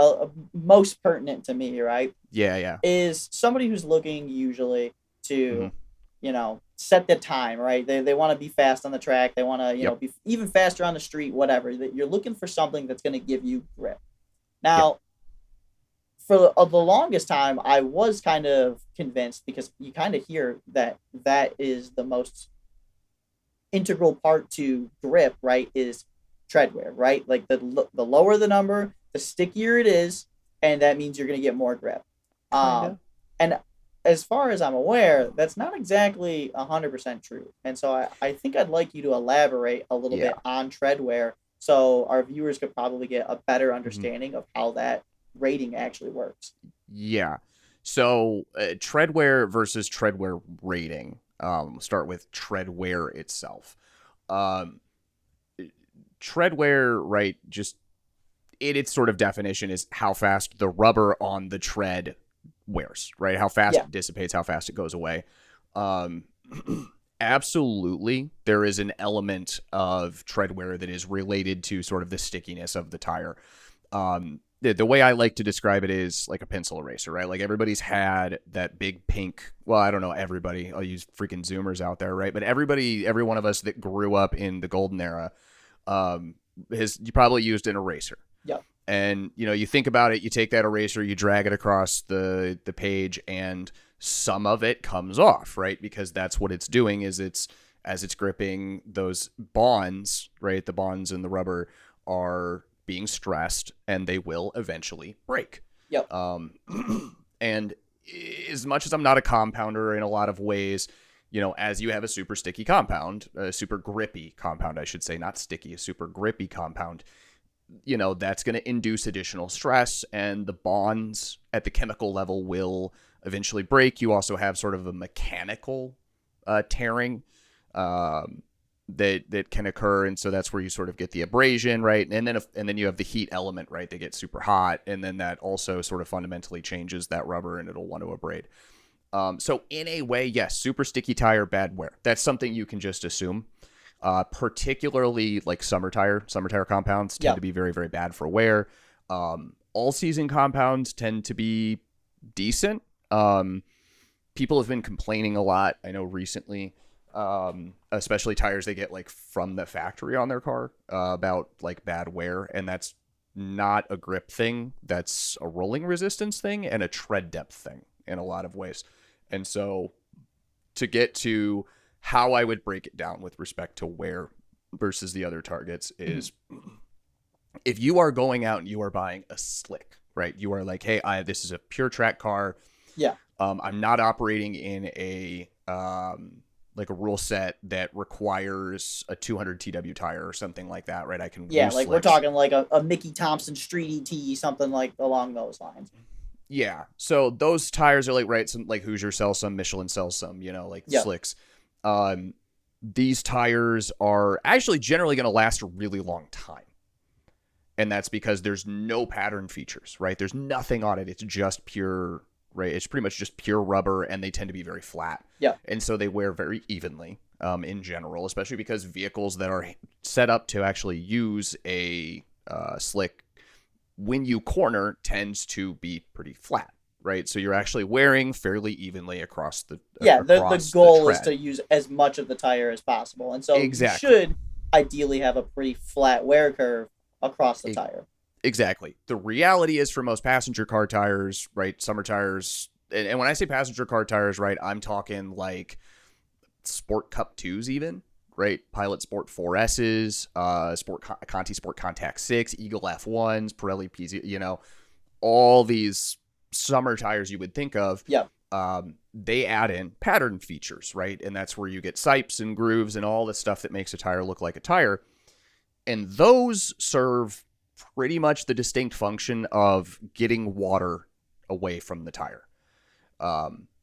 most pertinent to me, right? Yeah. Is somebody who's looking usually to set the time, right? They want to be fast on the track. They want to, Yep. be even faster on the street, whatever. That you're looking for something that's going to give you grip. Yep. Now, for the longest time, I was kind of convinced because you kind of hear that is the most integral part to grip, right? Is tread wear, right? Like the lower the number, the stickier it is, and that means you're going to get more grip. Kinda. And as far as I'm aware, that's not exactly 100% true. And so I think I'd like you to elaborate a little Yeah. bit on tread wear so our viewers could probably get a better Mhm. understanding of how that rating actually works. Yeah. So treadwear versus treadwear rating. Start with treadwear itself. Um, treadwear, right? Just its sort of definition is how fast the rubber on the tread wears, right? How fast Yeah. it dissipates, how fast it goes away. Um, absolutely, there is an element of treadwear that is related to sort of the stickiness of the tire. The way I like to describe it is like a pencil eraser, right? Like everybody's had that big pink. Well, I don't know everybody. I'll use freaking Zoomers out there, right? But every one of us that grew up in the golden era, has you probably used an eraser. Yeah. And you think about it, you take that eraser, you drag it across the page, and some of it comes off, right? Because that's what it's doing is as it's gripping those bonds, right? The bonds in the rubber are being stressed and they will eventually break. Yep. And as much as I'm not a compounder in a lot of ways, as you have a super sticky compound, a super grippy compound, I should say, not sticky, a super grippy compound, that's going to induce additional stress, and the bonds at the chemical level will eventually break. You also have sort of a mechanical tearing that can occur, and so that's where you sort of get the abrasion, right? And then you have the heat element, right? They get super hot, and then that also sort of fundamentally changes that rubber, and it'll want to abrade. So in a way, yes, super sticky tire, bad wear. That's something you can just assume. Particularly like summer tire compounds tend to be very, very bad for wear. All season compounds tend to be decent. People have been complaining a lot, I know recently, especially tires they get like from the factory on their car, about like bad wear, and that's not a grip thing. That's a rolling resistance thing and a tread depth thing in a lot of ways. And so to get to how I would break it down with respect to wear versus the other targets is if you are going out and you are buying a slick, right? You are like, hey, this is a pure track car. Yeah. I'm not operating in a like a rule set that requires a 200 TW tire or something like that, right? I can Yeah, use like slicks. we're talking like a Mickey Thompson Street ET, something like along those lines. Yeah. So those tires are like, right, some like Hoosier sells some, Michelin sells some, like slicks. These tires are actually generally going to last a really long time. And that's because there's no pattern features, right? There's nothing on it. It's just pure, right? It's pretty much just pure rubber, and they tend to be very flat. Yeah. And so they wear very evenly in general, especially because vehicles that are set up to actually use a slick when you corner tends to be pretty flat, right? So you're actually wearing fairly evenly across the the goal is to use as much of the tire as possible, and so exactly. you should ideally have a pretty flat wear curve across the tire. Exactly. The reality is for most passenger car tires, right, summer tires, and when I say passenger car tires, right, I'm talking like Sport Cup 2s even, right? Pilot Sport 4Ss, Conti Sport Contact 6, Eagle F1s, Pirelli PZ, all these summer tires you would think of. Yeah. They add in pattern features, right? And that's where you get sipes and grooves and all the stuff that makes a tire look like a tire. And those serve pretty much the distinct function of getting water away from the tire.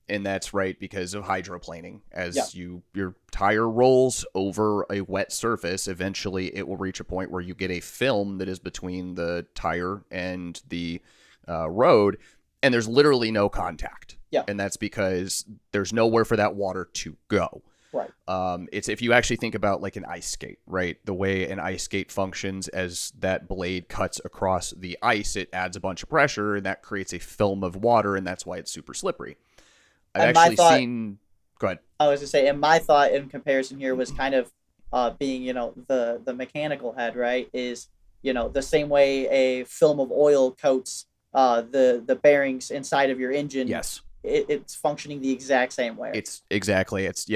And that's right because of hydroplaning. As your tire rolls over a wet surface, eventually it will reach a point where you get a film that is between the tire and the road, and there's literally no contact. Yeah. And that's because there's nowhere for that water to go. Right. It's if you actually think about like an ice skate, right? The way an ice skate functions as that blade cuts across the ice, it adds a bunch of pressure and that creates a film of water, and that's why it's super slippery. I've actually seen. Go ahead. I was gonna say, and my thought in comparison here was kind of being, the mechanical head, right? Is, the same way a film of oil coats the bearings inside of your engine. Yes. It's functioning the exact same way. It's exactly. It's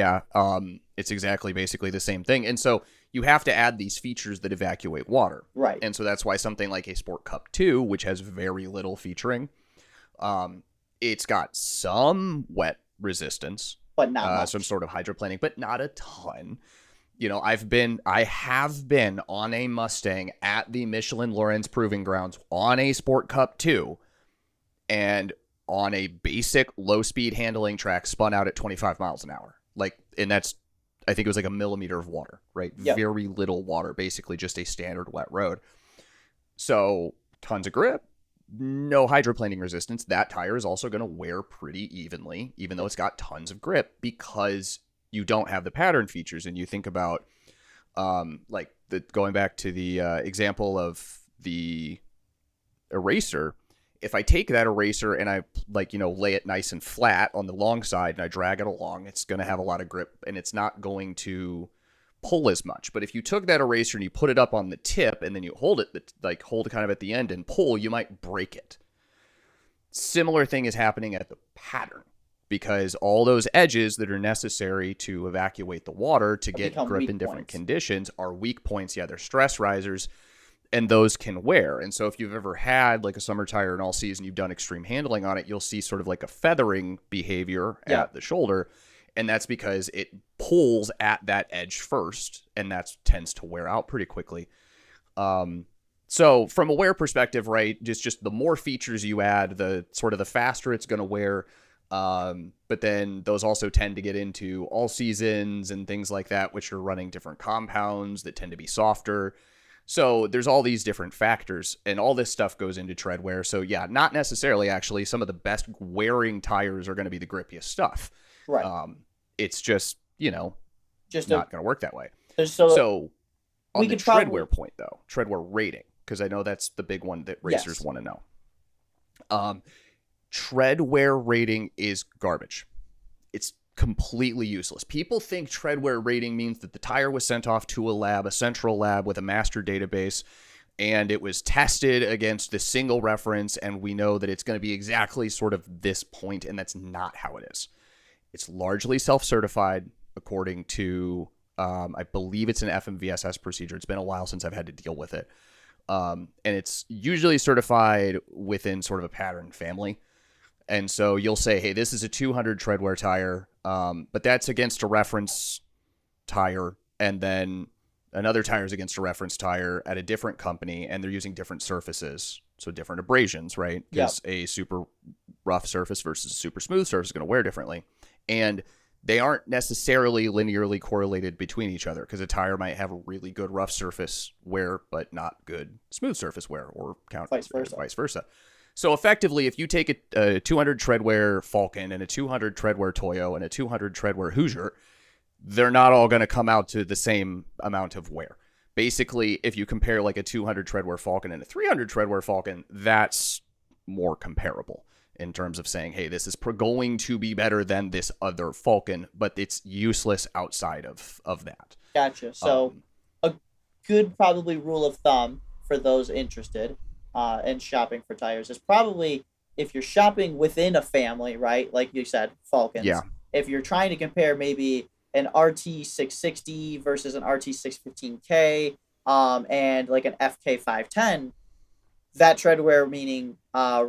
exactly basically the same thing. And so you have to add these features that evacuate water. Right. And so that's why something like a Sport Cup 2, which has very little featuring, it's got some wet resistance, but not much. some sort of hydroplaning, but not a ton. I have been on a Mustang at the Michelin Lorenz Proving Grounds on a Sport Cup 2, and on a basic low-speed handling track spun out at 25 miles an hour. And that's, I think it was like a millimeter of water, right? Yep. Very little water, basically just a standard wet road. So tons of grip, no hydroplaning resistance. That tire is also going to wear pretty evenly, even though it's got tons of grip, because you don't have the pattern features. And you think about, going back to the example of the eraser. If I take that eraser and I lay it nice and flat on the long side and I drag it along, it's going to have a lot of grip and it's not going to pull as much. But if you took that eraser and you put it up on the tip and then you hold it, hold it kind of at the end and pull, you might break it. Similar thing is happening at the pattern, because all those edges that are necessary to evacuate the water to get grip in different conditions are weak points. Yeah, they're stress risers. And those can wear. And so if you've ever had like a summer tire and all season, you've done extreme handling on it, you'll see sort of like a feathering behavior at the shoulder. And that's because it pulls at that edge first, and that tends to wear out pretty quickly. So from a wear perspective, right, just the more features you add, the sort of the faster it's going to wear. But then those also tend to get into all seasons and things like that, which are running different compounds that tend to be softer. So there's all these different factors, and all this stuff goes into tread wear. So yeah, not necessarily actually some of the best wearing tires are going to be the grippiest stuff. Right. It's just, just not going to work that way. So on the tread wear point though, tread wear rating, because I know that's the big one that racers want to know. Tread wear rating is garbage. It's completely useless. People think tread wear rating means that the tire was sent off to a central lab with a master database, and it was tested against the single reference, and we know that it's going to be exactly sort of this point, and that's not how it is. It's largely self-certified according to, I believe it's an FMVSS procedure. It's been a while since I've had to deal with it. And it's usually certified within sort of a pattern family. And so you'll say, hey, this is a 200 tread wear tire, but that's against a reference tire. And then another tire is against a reference tire at a different company, and they're using different surfaces. So different abrasions, right? Because a super rough surface versus a super smooth surface is going to wear differently. And they aren't necessarily linearly correlated between each other, because a tire might have a really good rough surface wear, but not good smooth surface wear, or vice versa. So effectively, if you take a 200 treadwear Falcon and a 200 treadwear Toyo and a 200 treadwear Hoosier, they're not all going to come out to the same amount of wear. Basically, if you compare like a 200 treadwear Falcon and a 300 treadwear Falcon, that's more comparable in terms of saying, hey, this is going to be better than this other Falcon, but it's useless outside of that. Gotcha. So a good probably rule of thumb for those interested in shopping for tires is probably, if you're shopping within a family, right? Like you said, Falcons. Yeah. If you're trying to compare maybe an RT660 versus an RT615K and like an FK510, that treadwear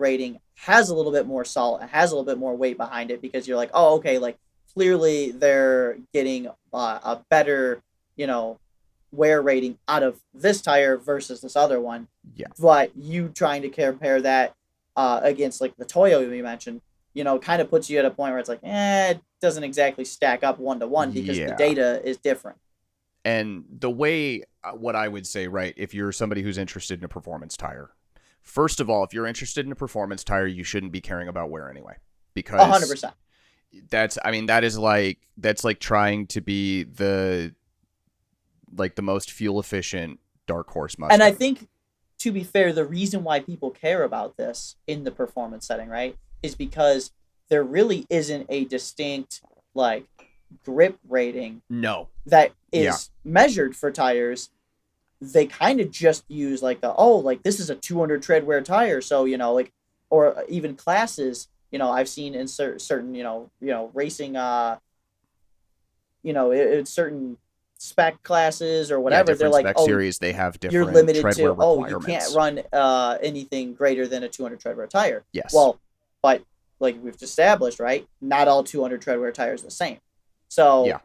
rating has a little bit more salt, it has a little bit more weight behind it, because you're like, oh, okay, like clearly they're getting a better, wear rating out of this tire versus this other one. Yeah. But you trying to compare that against like the Toyo you mentioned, kind of puts you at a point where it's like, it doesn't exactly stack up 1-to-1 because the data is different. And the way, what I would say, right, if you're somebody who's interested in a performance tire, first of all, if you're interested in a performance tire, you shouldn't be caring about wear anyway, because 100%. That's like trying to be the most fuel efficient dark horse Mustang. And I think, to be fair, the reason why people care about this in the performance setting, right, is because there really isn't a distinct, like, grip rating No. that Yeah. is measured for tires, they kind of just use like like this is a 200 tread wear tire, so like, or even classes. I've seen in certain racing it's certain spec classes or Yeah, whatever. They're different like, spec oh, series, they have you're different limited treadwear to, you can't requirements. run anything greater than a 200 tread wear tire. Yes. Well, but like we've established, right? Not all 200 tread wear tires are the same. So Yeah.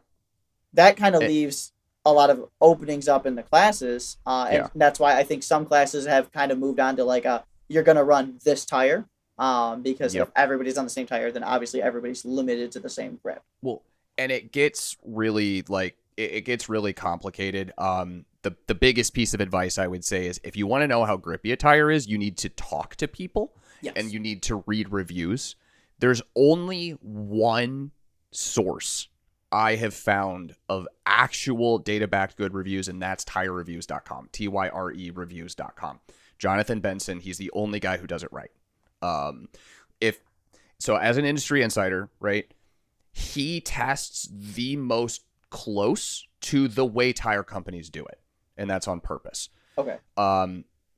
that kind of It, leaves a lot of openings up in the classes, and yeah. that's why I think some classes have kind of moved on to like you're gonna run this tire, because if Yep. everybody's on the same tire, then obviously everybody's limited to the same grip. Well, and it gets really it gets really complicated. The biggest piece of advice I would say is if you want to know how grippy a tire is, you need to talk to people and Yes. you need to read reviews. There's only one source I have found of actual data backed good reviews, and that's tyrereviews.com. TYRE reviews.com. Jonathan Benson, he's the only guy who does it right. If so, as an industry insider, right, he tests the most close to the way tire companies do it, and that's on purpose. Okay.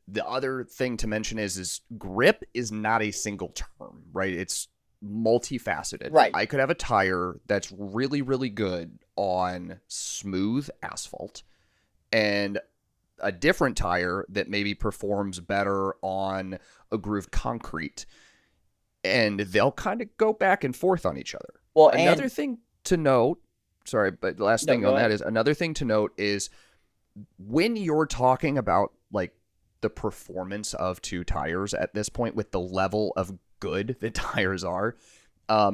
The other thing to mention is grip is not a single term, right? It's multifaceted. Right. I could have a tire that's really, really good on smooth asphalt and a different tire that maybe performs better on a grooved concrete. And they'll kind of go back and forth on each other. Well, Another thing to note, sorry, but the last No, thing go on ahead. that is another thing to note is when you're talking about like the performance of two tires at this point with the level of good the tires are,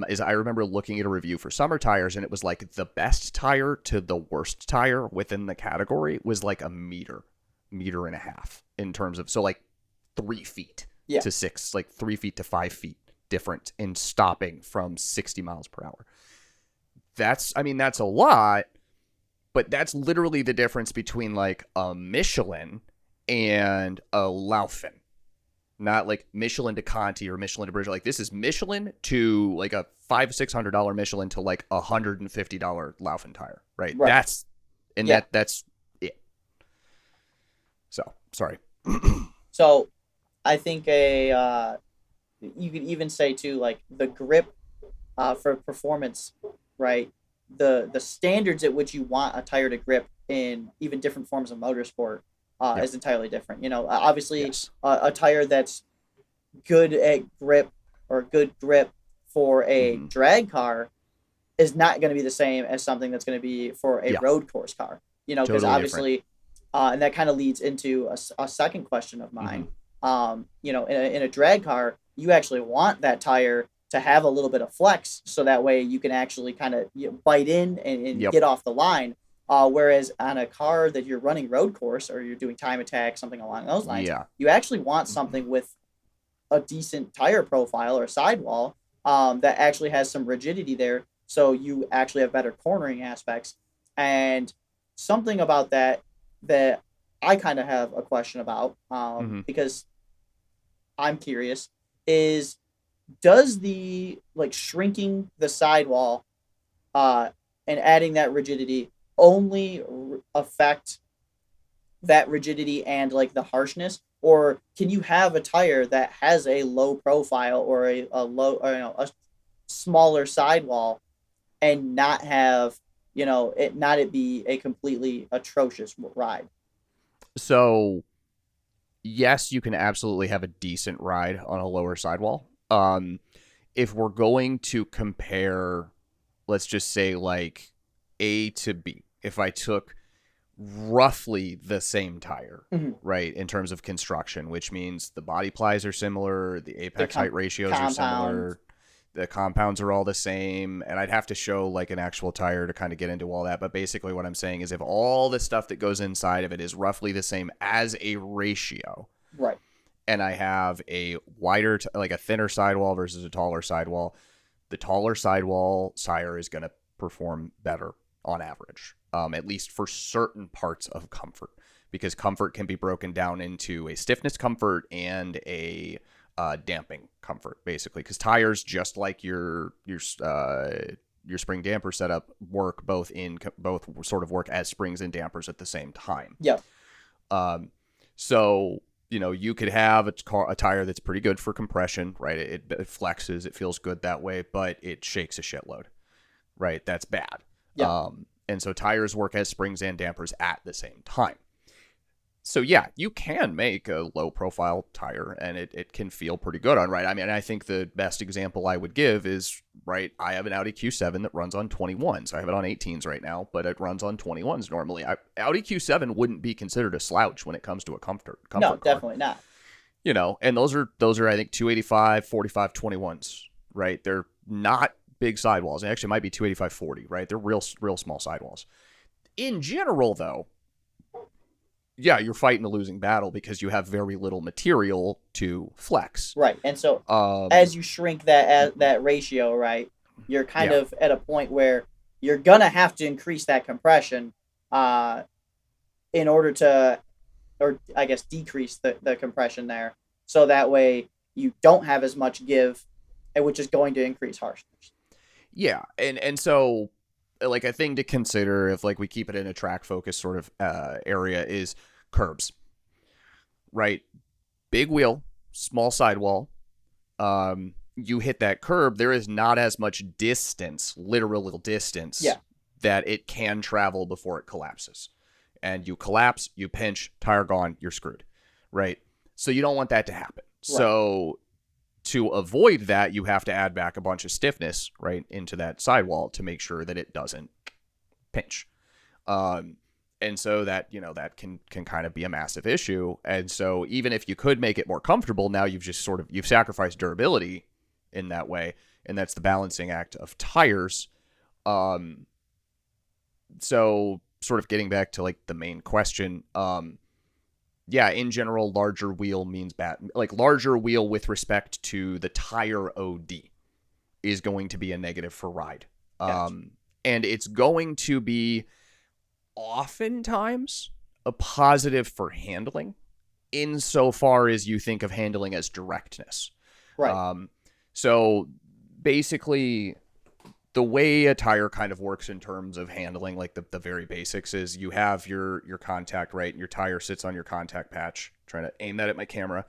is I remember looking at a review for summer tires and it was like the best tire to the worst tire within the category was like a meter and a half in terms of, so like 3 feet Yeah. to 6, like 3 feet to 5 feet different in stopping from 60 miles per hour. That's a lot, but that's literally the difference between like a Michelin and a Laufen. Not like Michelin to Conti or Michelin to Bridge. Like this is Michelin to like a $500-600 Michelin to like $150 Laufen tire, right? Right. That's Yeah. that's it. So sorry. So I think you could even say too, like the grip for performance, right? The standards at which you want a tire to grip in even different forms of motorsport Yep. is entirely different. Obviously, Yes. a tire that's good at grip or good grip for a Mhm. drag car is not going to be the same as something that's going to be for a Yeah. road course car. Because Totally obviously, and that kind of leads into a second question of mine. In a drag car, you actually want that tire to have a little bit of flex, so that way you can actually kind of bite in and Yep. get off the line. Whereas on a car that you're running road course or you're doing time attack, something along those lines, Yeah. you actually want something with a decent tire profile or sidewall that actually has some rigidity there, so you actually have better cornering aspects. And something about that I kind of have a question about, because I'm curious, is does the like shrinking the sidewall and adding that rigidity only affect that rigidity and like the harshness, or can you have a tire that has a low profile or a low, or a smaller sidewall and not have it be a completely atrocious ride? So yes, you can absolutely have a decent ride on a lower sidewall. If we're going to compare, let's just say like A to B, if I took roughly the same tire, Mhm. right, in terms of construction, which means the body plies are similar, the apex height ratios are Compound. similar, the compounds are all the same, and I'd have to show like an actual tire to kind of get into all that. But basically what I'm saying is if all the stuff that goes inside of it is roughly the same as a ratio, Right. and I have a wider, like a thinner sidewall versus a taller sidewall, the taller sidewall tire is going to perform better on average, at least for certain parts of comfort, because comfort can be broken down into a stiffness comfort and a damping comfort, basically. Because tires, just like your your spring damper setup work both sort of work as springs and dampers at the same time. Yep. So you could have a tire that's pretty good for compression, right? It flexes, it feels good that way, but it shakes a shitload, right? That's bad. Yeah. And so tires work as springs and dampers at the same time. So yeah, you can make a low profile tire and it can feel pretty good on, right? I mean, I think the best example I would give is, right, I have an Audi Q7 that runs on 21s. I have it on 18s right now, but it runs on 21s normally. Audi Q7 wouldn't be considered a slouch when it comes to a comfort No, car. definitely not. And those are I think 285, 45, 21s, right? They're not big sidewalls. It actually might be 285, 40, right? They're real small sidewalls. In general, though, yeah, you're fighting a losing battle because you have very little material to flex. Right. And so as you shrink that ratio, right, you're kind of at a point where you're going to have to increase that compression in order to, or I guess decrease the compression there. So that way you don't have as much give, which is going to increase harshness. Yeah. And so like a thing to consider if like we keep it in a track focus sort of area is curbs, right? Big wheel, small sidewall. You hit that curb, there is not as much distance, literal distance, that it can travel before it collapses. And you collapse, you pinch, tire gone, you're screwed, right? So you don't want that to happen. Right. So to avoid that, you have to add back a bunch of stiffness, right, into that sidewall to make sure that it doesn't pinch. And so that, that can kind of be a massive issue. And so even if you could make it more comfortable, now you've sacrificed durability in that way. And that's the balancing act of tires. So sort of getting back to like the main question, in general, larger wheel means bad. Like larger wheel with respect to the tire OD is going to be a negative for ride. Gotcha. And it's going to be oftentimes a positive for handling insofar as you think of handling as directness. Right. So basically the way a tire kind of works in terms of handling, like the very basics, is you have your contact, right? And your tire sits on your contact patch. I'm trying to aim that at my camera.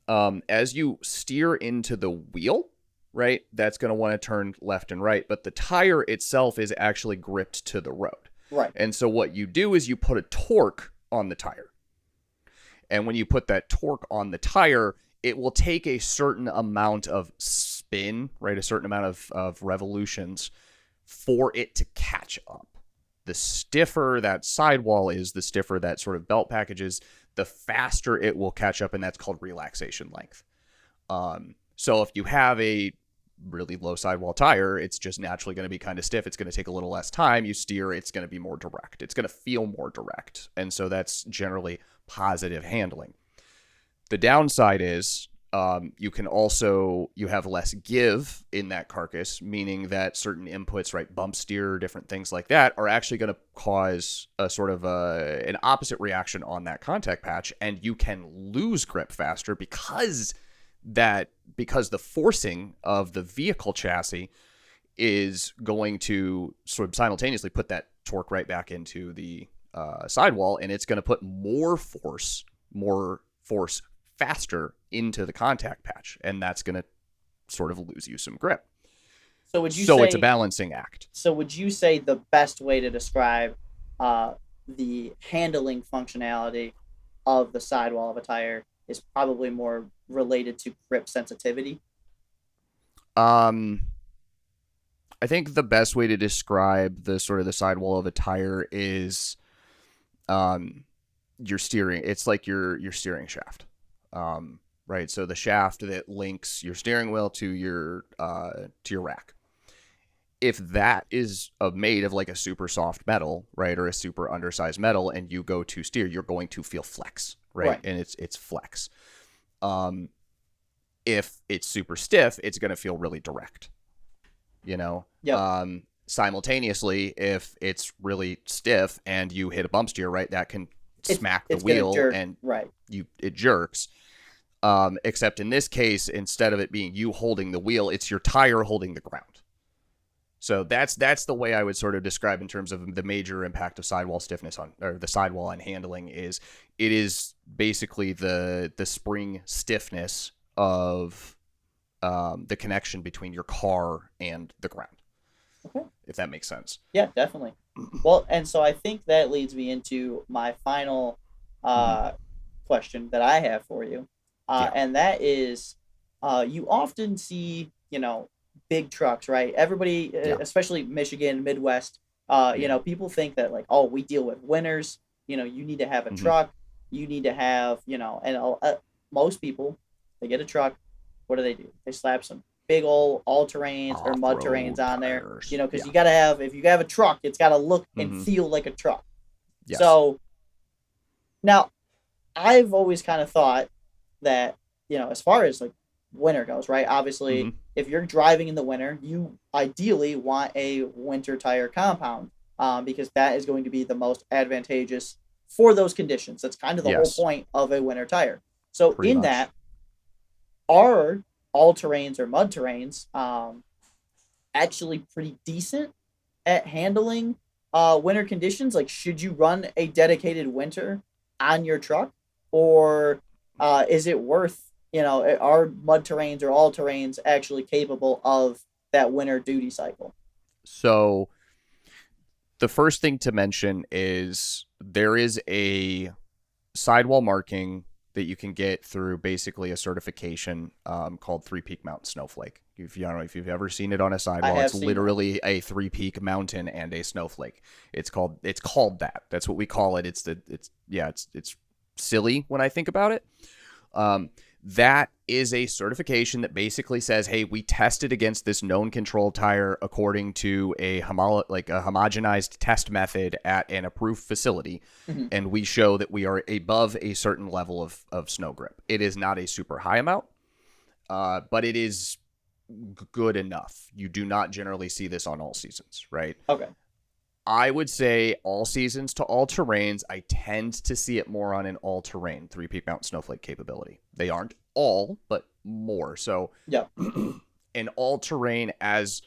As you steer into the wheel, right, that's going to want to turn left and right. But the tire itself is actually gripped to the road. Right. And so what you do is you put a torque on the tire. And when you put that torque on the tire, it will take a certain amount of spin, right? A certain amount of revolutions for it to catch up. The stiffer that sidewall is, the stiffer that sort of belt package is, the faster it will catch up, and that's called relaxation length. So if you have a really low sidewall tire, it's just naturally going to be kind of stiff. It's going to take a little less time. You steer, it's going to be more direct. It's going to feel more direct. And so that's generally positive handling. The downside is you have less give in that carcass, meaning that certain inputs, right, bump steer, different things like that, are actually going to cause a sort of an opposite reaction on that contact patch, and you can lose grip faster because the forcing of the vehicle chassis is going to sort of simultaneously put that torque right back into the sidewall, and it's going to put more force faster into the contact patch, and that's going to sort of lose you some grip. So it's a balancing act. So would you say the best way to describe the handling functionality of the sidewall of a tire is probably more related to grip sensitivity? I think the best way to describe the sort of the sidewall of a tire is your steering. It's like your steering shaft. Right. So the shaft that links your steering wheel to your rack. If that is made of like a super soft metal, right, or a super undersized metal, and you go to steer, you're going to feel flex, right? And it's flex. If it's super stiff, it's going to feel really direct. Yep. Simultaneously, if it's really stiff and you hit a bump steer, right, that can smack the wheel and it jerks. Except in this case, instead of it being you holding the wheel, it's your tire holding the ground. So that's the way I would sort of describe in terms of the major impact of sidewall stiffness on, or the sidewall on handling, is it is basically the spring stiffness of the connection between your car and the ground, Okay. if that makes sense. Yeah, definitely. Well, and so I think that leads me into my final Mhm. uh, question that I have for you, Yeah. and that is, you often see, big trucks, right? Everybody, Yeah. especially Michigan, Midwest, Yeah. people think that like, oh, we deal with winters. You need to have a Hmm. truck. You need to have, and most people, they get a truck. What do? They slap some big old all terrains or mud terrains Off-road on there, tires. because Yeah. you got to have, if you have a truck, it's got to look and Hmm. feel like a truck. Yes. So now I've always kind of thought that, as far as like winter goes, right? Obviously, Hmm. if you're driving in the winter, you ideally want a winter tire compound, because that is going to be the most advantageous for those conditions. That's kind of the whole Yes. point of a winter tire. So, Pretty in much. that, are all terrains or mud terrains actually pretty decent at handling winter conditions? Like, should you run a dedicated winter on your truck, or is it worth, are mud terrains or all terrains actually capable of that winter duty cycle? So the first thing to mention is there is a sidewall marking that you can get through basically a certification called Three Peak Mountain Snowflake. If you I don't know if you've ever seen it on a I sidewall, have it's seen that. literally a three peak mountain and a snowflake. It's called that. That's what we call it. It's silly when I think about it. Um, that is a certification that basically says, hey, we tested against this known control tire according to a homogenized test method at an approved facility, Hmm. and we show that we are above a certain level of snow grip. It is not a super high amount, but it is good enough. You do not generally see this on all seasons, right? Okay. I would say all seasons to all terrains. I tend to see it more on an all terrain Three Peak Mountain Snowflake capability. They aren't all, but more. So, Yeah. an all terrain, as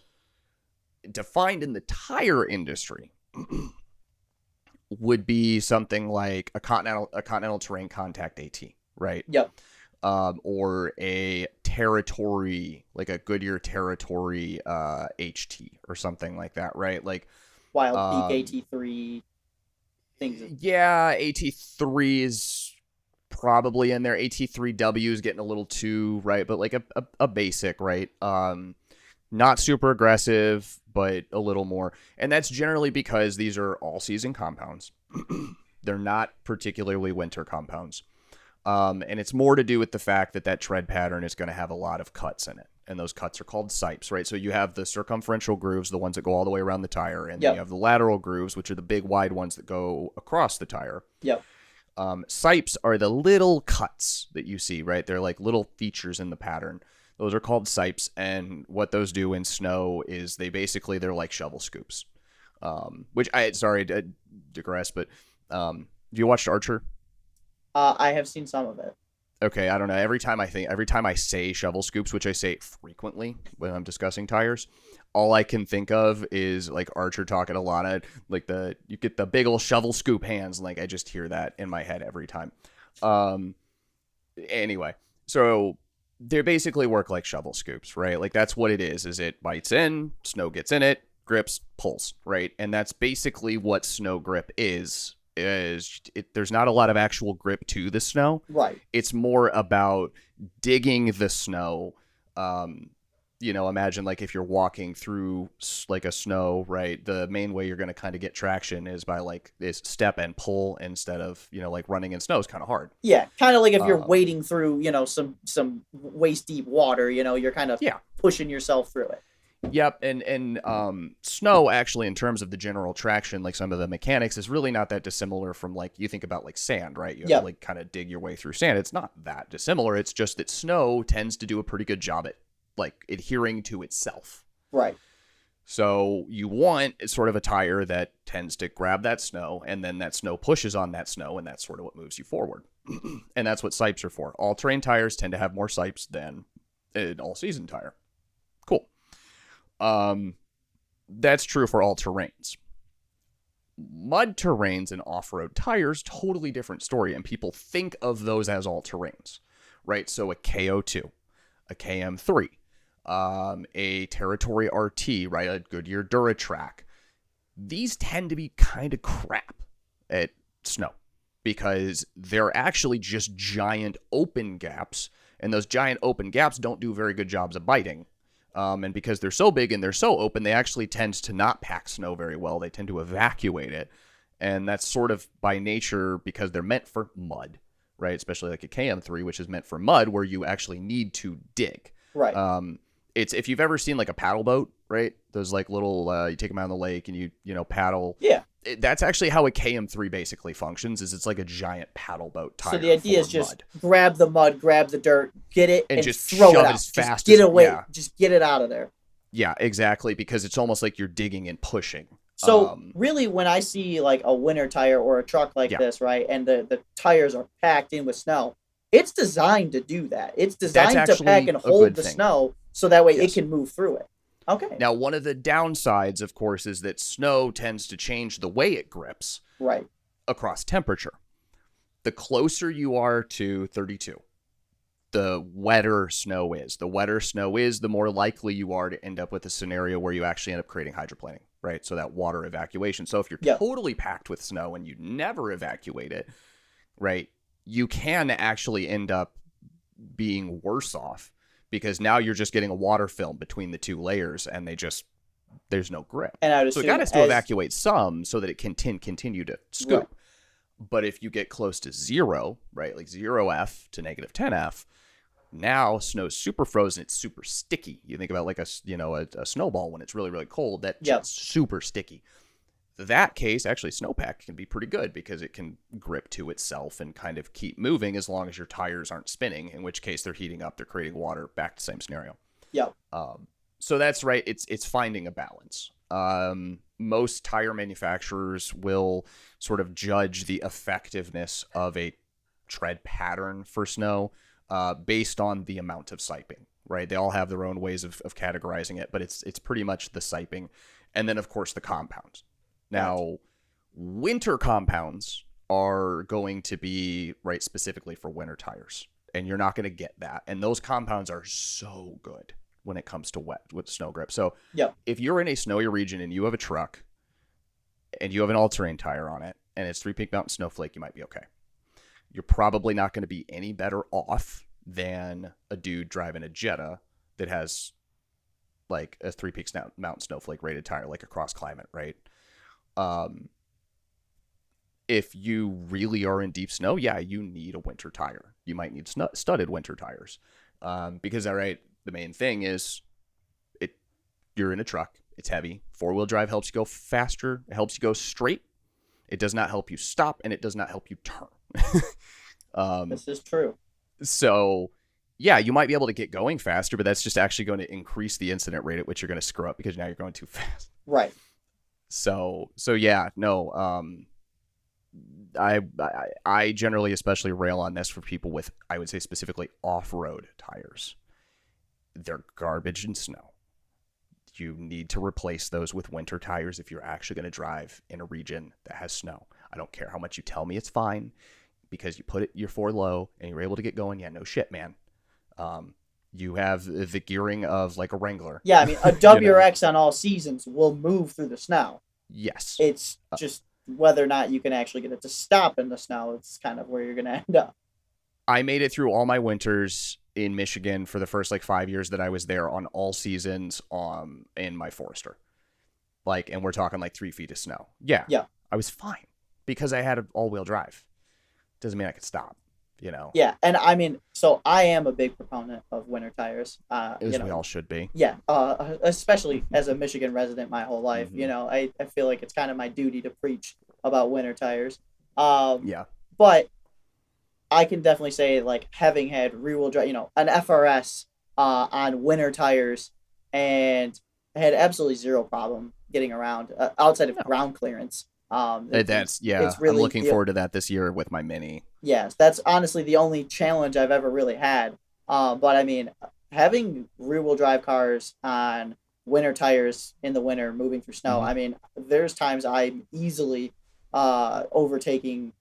defined in the tire industry, would be something like a continental terrain contact AT, right? Yep. Or a territory, like a Goodyear territory HT or something like that, right? Like, Wild Peak um, AT3 things. yeah, AT3 is probably in there. AT3W is getting a little too, right, but like a basic, right? Not super aggressive, but a little more. And that's generally because these are all season compounds. They're not particularly winter compounds. And it's more to do with the fact that that tread pattern is going to have a lot of cuts in it. And those cuts are called sipes, right? So you have the circumferential grooves, the ones that go all the way around the tire. And then you Yep. have the lateral grooves, which are the big wide ones that go across the tire. Yep. Sipes are the little cuts that you see, right? They're like little features in the pattern. Those are called sipes. And what those do in snow is they're like shovel scoops. Sorry to digress, but have you watched Archer? I have seen some of it. Okay, I don't know. Every time I say shovel scoops, which I say frequently when I'm discussing tires, all I can think of is like Archer talking to Lana, like you get the big old shovel scoop hands. Like I just hear that in my head every time. Um, anyway, so they basically work like shovel scoops, right? Like that's what it is. Is it bites in, snow gets in it, grips, pulls, right? And that's basically what snow grip is. There's not a lot of actual grip to the snow. Right. It's more about digging the snow. Imagine like if you're walking through like a snow, right? The main way you're going to kind of get traction is by like this step and pull instead of, like running in snow is kind of hard. Yeah, kind of like if you're Um, wading through, some waist deep water, you're kind of yeah. pushing yourself through it. Yep, and snow actually in terms of the general traction, like some of the mechanics, is really not that dissimilar from like you think about like sand, right? You have to Yep. like kind of dig your way through sand. It's not that dissimilar. It's just that snow tends to do a pretty good job at like adhering to itself. Right. So you want sort of a tire that tends to grab that snow, and then that snow pushes on that snow, and that's sort of what moves you forward. And that's what sipes are for. All terrain tires tend to have more sipes than an all season tire. Cool. Um, That's true for all terrains. Mud terrains and off-road tires, totally different story, and people think of those as all terrains, right? So a KO2, a KM3, a Territory RT, right? A Goodyear Duratrack. These tend to be kind of crap at snow because they're actually just giant open gaps, and those giant open gaps don't do very good jobs of biting. And because they're so big and they're so open, they actually tend to not pack snow very well. They tend to evacuate it. And that's sort of by nature because they're meant for mud, right? Especially like a KM3, which is meant for mud where you actually need to dig. Right. It's if you've ever seen like a paddle boat, right? Those like little, you take them out on the lake and you paddle. Yeah. That's actually how a KM3 basically functions. Is it's like a giant paddle boat tire. So the idea is just mud. grab the mud, grab the dirt, get it, and just throw shove it out. as fast just get as, away. yeah. Just get it out of there. Yeah, exactly. Because it's almost like you're digging and pushing. So really, when I see like a winter tire or a truck like this, right, and the tires are packed in with snow, it's designed to do that. It's designed to pack and hold the snow so that way it can move through it. Okay. Now, one of the downsides, of course, is that snow tends to change the way it grips across temperature. The closer you are to 32, the wetter snow is. The wetter snow is, the more likely you are to end up with a scenario where you actually end up creating hydroplaning, right? So that water evacuation. So if you're totally packed with snow and you never evacuate it, right, you can actually end up being worse off because now you're just getting a water film between the two layers and there's no grip. And so it got us to evacuate some so that it can continue to scoop. Right. But if you get close to 0, right, like 0F to negative 10F, now snow's super frozen. It's super sticky. You think about like a snowball when it's really, really cold. That's super sticky. That case, actually, snowpack can be pretty good because it can grip to itself and kind of keep moving as long as your tires aren't spinning, in which case they're heating up, they're creating water, back to the same scenario. Yeah. So that's right. It's finding a balance. Most tire manufacturers will sort of judge the effectiveness of a tread pattern for snow based on the amount of siping, right? They all have their own ways of categorizing it, but it's pretty much the siping. And then, of course, the compounds. Now, winter compounds are going to be right specifically for winter tires, and you're not going to get that. And those compounds are so good when it comes to wet with snow grip. So if you're in a snowy region and you have a truck and you have an all-terrain tire on it and it's Three Peak Mountain Snowflake, you might be okay. You're probably not going to be any better off than a dude driving a Jetta that has like a Three Peaks Mountain Snowflake rated tire, like a cross climate, right? If you really are in deep snow, you need a winter tire. You might need studded winter tires. Because, all right, the main thing is you're in a truck. It's heavy. 4-wheel drive helps you go faster. It helps you go straight. It does not help you stop, and it does not help you turn. This is true. So, you might be able to get going faster, but that's just actually going to increase the incident rate at which you're going to screw up because now you're going too fast. Right. So I generally especially rail on this for people with, I would say specifically off-road tires. They're garbage in snow. You need to replace those with winter tires if you're actually going to drive in a region that has snow. I don't care how much you tell me it's fine because you put your 4 low and you're able to get going. Yeah, no shit, man. You have the gearing of like a Wrangler. Yeah, I mean, a WRX on all seasons will move through the snow. Yes. It's just whether or not you can actually get it to stop in the snow. It's kind of where you're going to end up. I made it through all my winters in Michigan for the first 5 years that I was there on all seasons in my Forester. And we're talking 3 feet of snow. Yeah. I was fine because I had an all-wheel drive. Doesn't mean I could stop. Yeah, and I mean, so I am a big proponent of winter tires. As we all should be. Yeah, especially as a Michigan resident my whole life. Mm-hmm. I feel like it's kind of my duty to preach about winter tires. But I can definitely say having had rear-wheel drive, an FRS on winter tires, and had absolutely zero problem getting around outside of ground clearance. It's really, I'm looking forward to that this year with my Mini. Yes, that's honestly the only challenge I've ever really had. But I mean, having rear-wheel drive cars on winter tires in the winter moving through snow. Mhm. I mean, there's times I'm easily overtaking,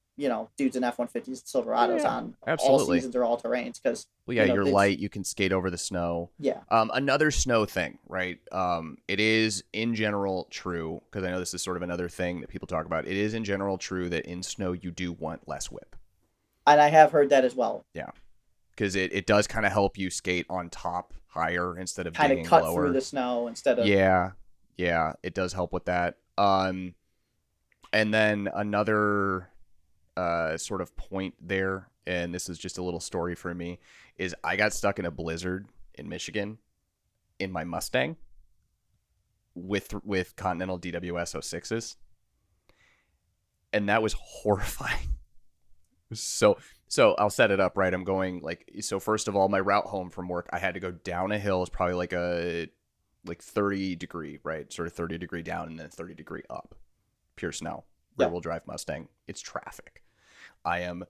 dudes in F-150s and Oh Silverados yeah, on all absolutely. seasons or all terrains because, Well, yeah, you're it's, light. You can skate over the snow. yeah. Another snow thing, right? It is in general true, because I know this is sort of another thing that people talk about. It is in general true that in snow you do want less whip. And I have heard that as well. Yeah, because it does kind of help you skate on top higher instead of Kind of dinging cut through lower. the snow instead of. Yeah, yeah, it does help with that. And then another sort of point there, and this is just a little story for me, is I got stuck in a blizzard in Michigan in my Mustang with Continental DWS 06s, and that was horrifying. So I'll set it up right. I'm going so first of all, my route home from work, I had to go down a hill. It's probably like 30 degree, right? Sort of 30 degree down and then 30 degree up. Pure snow. Rear wheel drive Mustang. It's traffic. I am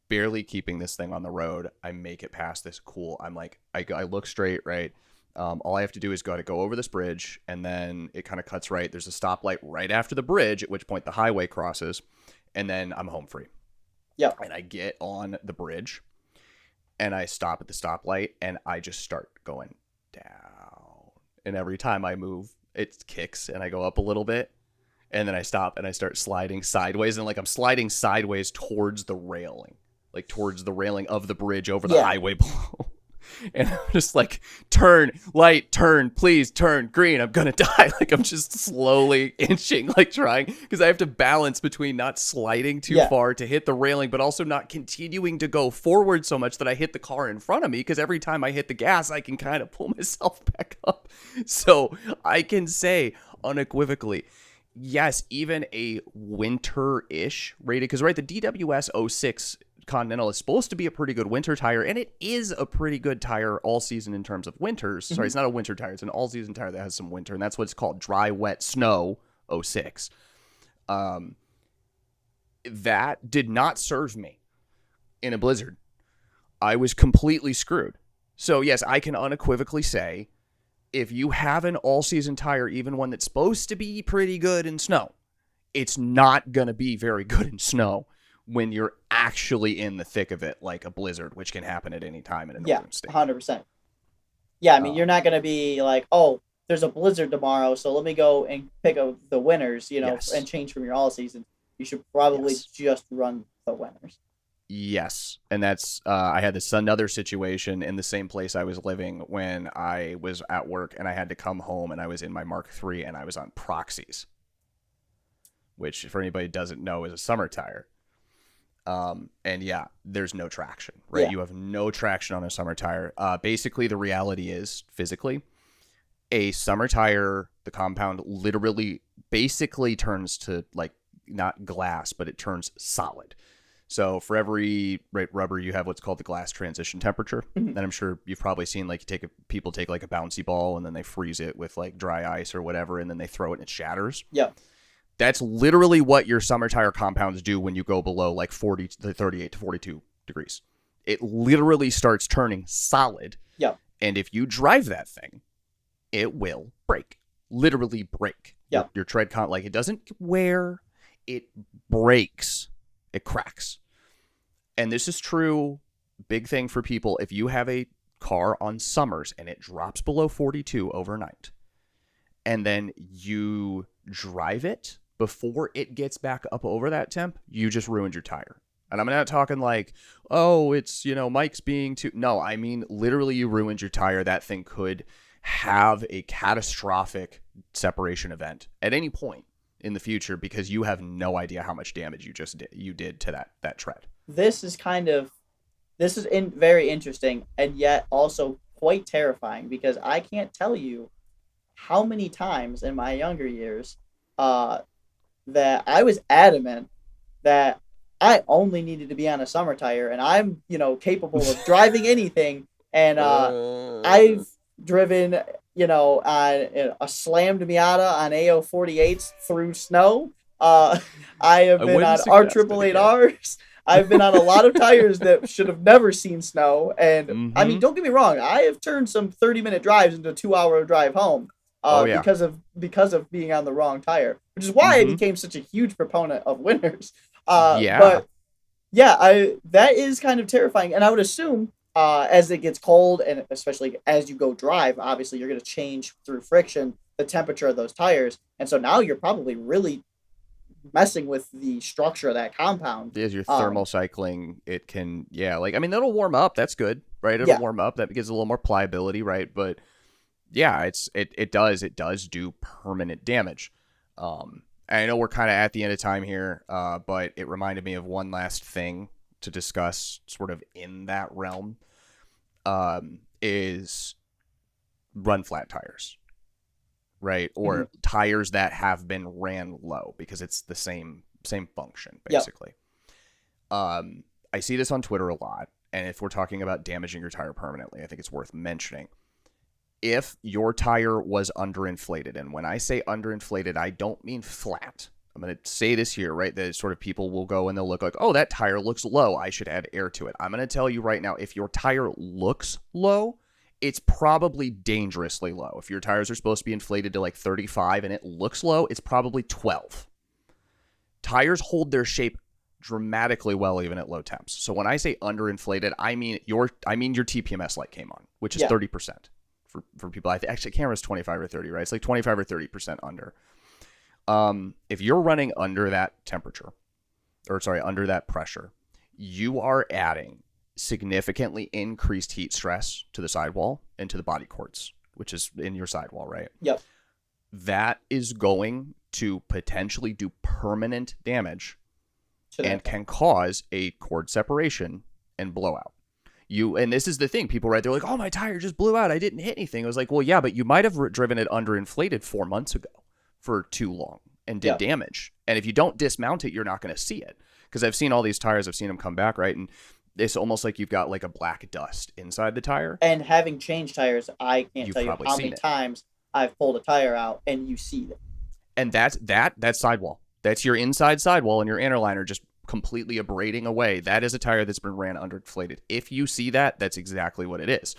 barely keeping this thing on the road. I make it past this. Cool. I'm like, I look straight, right? All I have to do is go over this bridge, and then it kind of cuts right. There's a stoplight right after the bridge, at which point the highway crosses, and then I'm home free. Yeah. And I get on the bridge, and I stop at the stoplight, and I just start going down. And every time I move, it kicks, and I go up a little bit. And then I stop and I start sliding sideways. And I'm sliding sideways towards the railing, like towards the railing of the bridge over the highway below. And I'm just like, turn, light, turn, please turn, green. I'm going to die. I'm just slowly inching, trying, because I have to balance between not sliding too far to hit the railing, but also not continuing to go forward so much that I hit the car in front of me. Because every time I hit the gas, I can kind of pull myself back up. So I can say unequivocally, yes, even a winter-ish rated, because, right, the DWS 06 Continental is supposed to be a pretty good winter tire, and it is a pretty good tire all season in terms of winters. Mm-hmm. Sorry, it's not a winter tire. It's an all-season tire that has some winter, and that's what it's called, dry, wet, snow 06. That did not serve me in a blizzard. I was completely screwed. So, yes, I can unequivocally say, if you have an all-season tire, even one that's supposed to be pretty good in snow, it's not going to be very good in snow when you're actually in the thick of it, like a blizzard, which can happen at any time in a northern state. 100%. Yeah, I mean, you're not going to be like, oh, there's a blizzard tomorrow, so let me go and pick up the winners, and change from your all-season. You should probably just run the winners. Yes, and that's I had another situation in the same place I was living when I was at work, and I had to come home, and I was in my Mark III, and I was on Proxies, which, for anybody who doesn't know, is a summer tire. And yeah, there's no traction, right? Yeah. You have no traction on a summer tire. Basically, the reality is, physically, a summer tire, the compound literally basically turns to, not glass, but it turns solid. So for every rubber, you have what's called the glass transition temperature. Mm-hmm. And I'm sure you've probably seen, people take a bouncy ball and then they freeze it with dry ice or whatever, and then they throw it and it shatters. Yeah. That's literally what your summer tire compounds do when you go below 40 to 38 to 42 degrees. It literally starts turning solid. Yeah. And if you drive that thing, it will break. Literally break. Yeah. Your tread it doesn't wear, it breaks. It cracks. And this is true, big thing for people. If you have a car on summers and it drops below 42 overnight, and then you drive it before it gets back up over that temp, you just ruined your tire. And I'm not talking it's, Mike's being too... No, I mean, literally you ruined your tire. That thing could have a catastrophic separation event at any point in the future, because you have no idea how much damage you did to that tread. This is very interesting, and yet also quite terrifying, because I can't tell you how many times in my younger years that I was adamant that I only needed to be on a summer tire, and I'm capable of driving anything, and I've driven on a slammed Miata on AO48s through snow. I have been on R888Rs. I've been on a lot of tires that should have never seen snow. And I mean, don't get me wrong, I have turned some 30-minute drives into a 2-hour drive home. Oh yeah. because of being on the wrong tire, which is why I Mm-hmm. became such a huge proponent of winters. Yeah. But yeah, I that is kind of terrifying, and I would assume as it gets cold, and especially as you go drive, obviously you're going to change through friction the temperature of those tires, and so now you're probably really messing with the structure of that compound. As you're thermal cycling, it can, yeah, like, I mean, that'll warm up. That's good, right? It'll Yeah, warm up. That gives a little more pliability, right? But yeah, it does do permanent damage. And I know we're kind of at the end of time here, but it reminded me of one last thing to discuss, sort of in that realm, is run flat tires, right? hmm, Or tires that have been ran low, because it's the same function yep, basically. I see this on Twitter a lot, and if we're talking about damaging your tire permanently, I think it's worth mentioning. If your tire was underinflated, and when I say underinflated, I don't mean flat. I'm going to say this here, right? That sort of people will go and they'll look like, oh, that tire looks low, I should add air to it. I'm going to tell you right now, if your tire looks low, it's probably dangerously low. If your tires are supposed to be inflated to like 35 and it looks low, it's probably 12. Tires hold their shape dramatically well even at low temps. So when I say underinflated, I mean your TPMS light came on, which is yeah, 30% for people. Actually, camera's 25 or 30, right? It's like 25 or 30% under. If you're running under that temperature, or sorry, under that pressure, you are adding significantly increased heat stress to the sidewall and to the body cords, which is in your sidewall, right? yep, That is going to potentially do permanent damage to and that. can cause a cord separation and blowout. And this is the thing, people, right? They're like, oh, my tire just blew out, I didn't hit anything. I was like, well, yeah, but you might have driven it underinflated 4 months ago for too long and did Yep. damage. And if you don't dismount it, you're not going to see it. Because I've seen all these tires, I've seen them come back, right? And it's almost like you've got like a black dust inside the tire. And having changed tires, I can't You've tell you probably how seen many it. times I've pulled a tire out and you see that. And that's sidewall. That's your inside sidewall and your inner liner just completely abrading away. That is a tire that's been ran underinflated. If you see that, that's exactly what it is.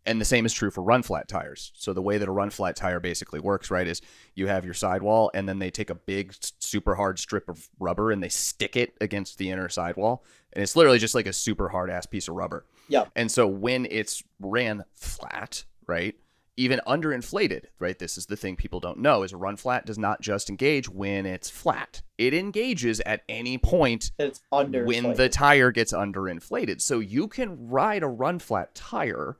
And the same is true for run flat tires. So the way that a run flat tire basically works, right, is you have your sidewall and then they take a big super hard strip of rubber and they stick it against the inner sidewall. And it's literally just like a super hard ass piece of rubber. Yep. And so when it's ran flat, right, even underinflated, right, this is the thing people don't know, is a run flat does not just engage when it's flat. It engages at any point It's when the underinflated. tire gets underinflated. So you can ride a run flat tire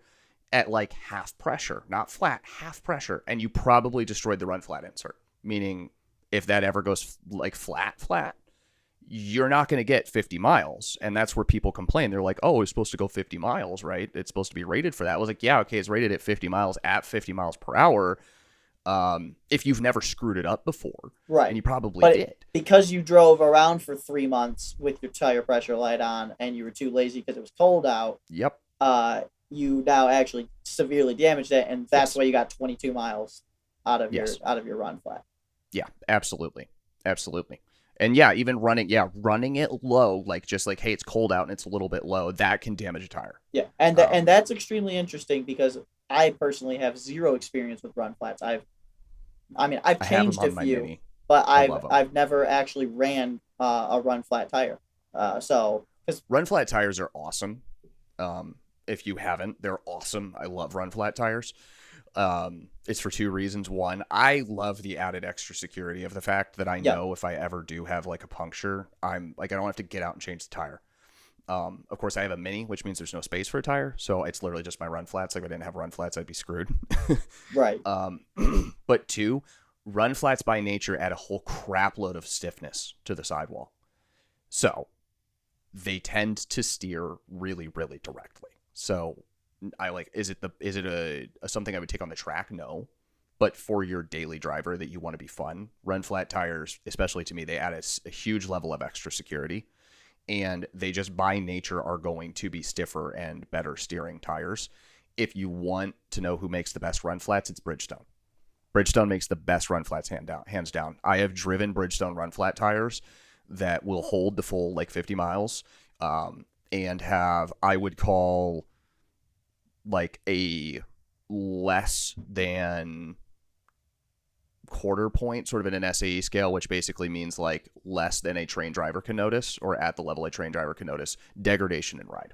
at like half pressure, not flat, half pressure, and you probably destroyed the run flat insert. Meaning, if that ever goes like flat, you're not going to get 50 miles. And that's where people complain. They're like, oh, it's supposed to go 50 miles, right? It's supposed to be rated for that. I was like, yeah, okay, it's rated at 50 miles at 50 miles per hour. If you've never screwed it up before, and Right. you probably But did. because you drove around for 3 months with your tire pressure light on and you were too lazy because it was cold out, Yep. you now actually severely damaged it, and that's Yes. why you got 22 miles out of Yes. your run flat. Yeah, absolutely. Absolutely. And yeah, even running it low, like just like, hey, it's cold out and it's a little bit low, that can damage a tire. Yeah, and Um, that's extremely interesting because I personally have zero experience with run flats. I've I have them changed a on my few, Mini. but I love them. I've never actually ran a run flat tire. So because Run flat tires are awesome. If you haven't, they're awesome. I love run flat tires. It's for two reasons. One, I love the added extra security of the fact that I yeah, know if I ever do have like a puncture, I'm like, I don't have to get out and change the tire. Of course, I have a Mini, which means there's no space for a tire, so it's literally just my run flats. Like if I didn't have run flats, I'd be screwed. right, But two, run flats by nature add a whole crap load of stiffness to the sidewall, so they tend to steer really, really directly. So I like, is it a something I would take on the track? No. But for your daily driver that you want to be fun, run flat tires, especially to me, they add a huge level of extra security. And they just by nature are going to be stiffer and better steering tires. If you want to know who makes the best run flats, it's Bridgestone. Bridgestone makes the best run flats hands down. I have driven Bridgestone run flat tires that will hold the full like 50 miles, and have, I would call, like a less than quarter point, sort of in an SAE scale, which basically means like less than a trained driver can notice, or at the level a trained driver can notice, degradation in ride.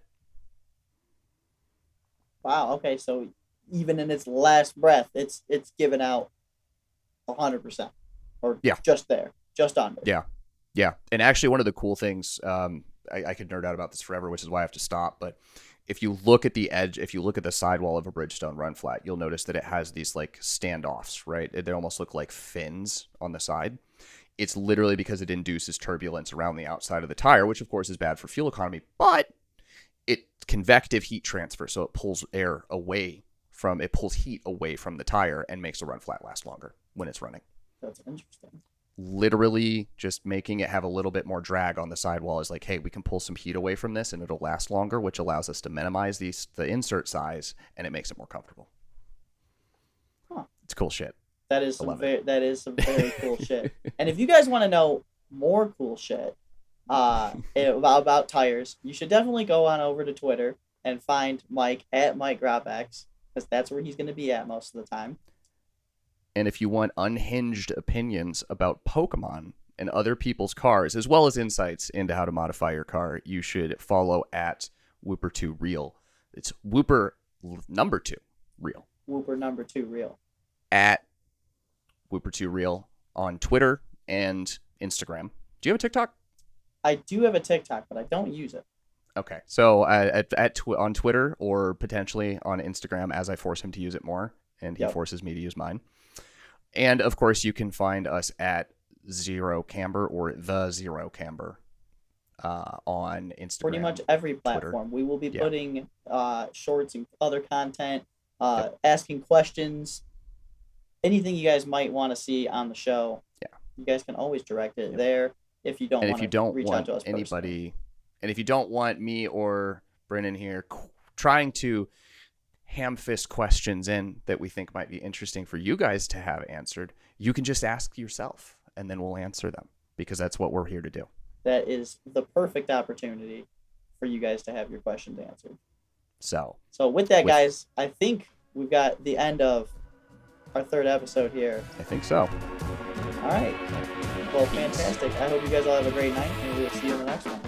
Wow. Okay. So even in its last breath, it's given out 100%, or Yeah. just there, just under. Yeah. Yeah. And actually, one of the cool things, I could nerd out about this forever, which is why I have to stop. But if you look at the edge, if you look at the sidewall of a Bridgestone run flat, you'll notice that it has these like standoffs, right? They almost look like fins on the side. It's literally because it induces turbulence around the outside of the tire, which of course is bad for fuel economy, but it's convective heat transfer. So it pulls it pulls heat away from the tire and makes the run flat last longer when it's running. That's interesting. Literally just making it have a little bit more drag on the sidewall is like, hey, we can pull some heat away from this and it'll last longer, which allows us to minimize the insert size, and it makes it more comfortable. Huh. It's cool shit. That is some very cool shit. And if you guys want to know more cool shit about tires, you should definitely go on over to Twitter and find Mike at Mike Grobex, because that's where he's going to be at most of the time. And if you want unhinged opinions about Pokemon and other people's cars, as well as insights into how to modify your car, you should follow at Whooper2Real. It's Whooper number 2 Real. Whooper number 2 Real. At Whooper2Real on Twitter and Instagram. Do you have a TikTok? I do have a TikTok, but I don't use it. Okay. So on Twitter, or potentially on Instagram, as I force him to use it more, and he forces me to use mine. And of course, you can find us at Zero Camber or the Zero Camber on Instagram. Pretty much every platform. Twitter. We will be putting shorts and other content, asking questions, anything you guys might want to see on the show. Yeah, you guys can always direct it there if you don't want to reach out to us personally. And if you don't want me or Brennan here trying to ham-fist questions in that we think might be interesting for you guys to have answered, you can just ask yourself, and then we'll answer them, because that's what we're here to do. That is the perfect opportunity for you guys to have your questions answered. So with that, guys, I think we've got the end of our 3rd episode here. I think so. All right. Well, fantastic. I hope you guys all have a great night, and we'll see you in the next one.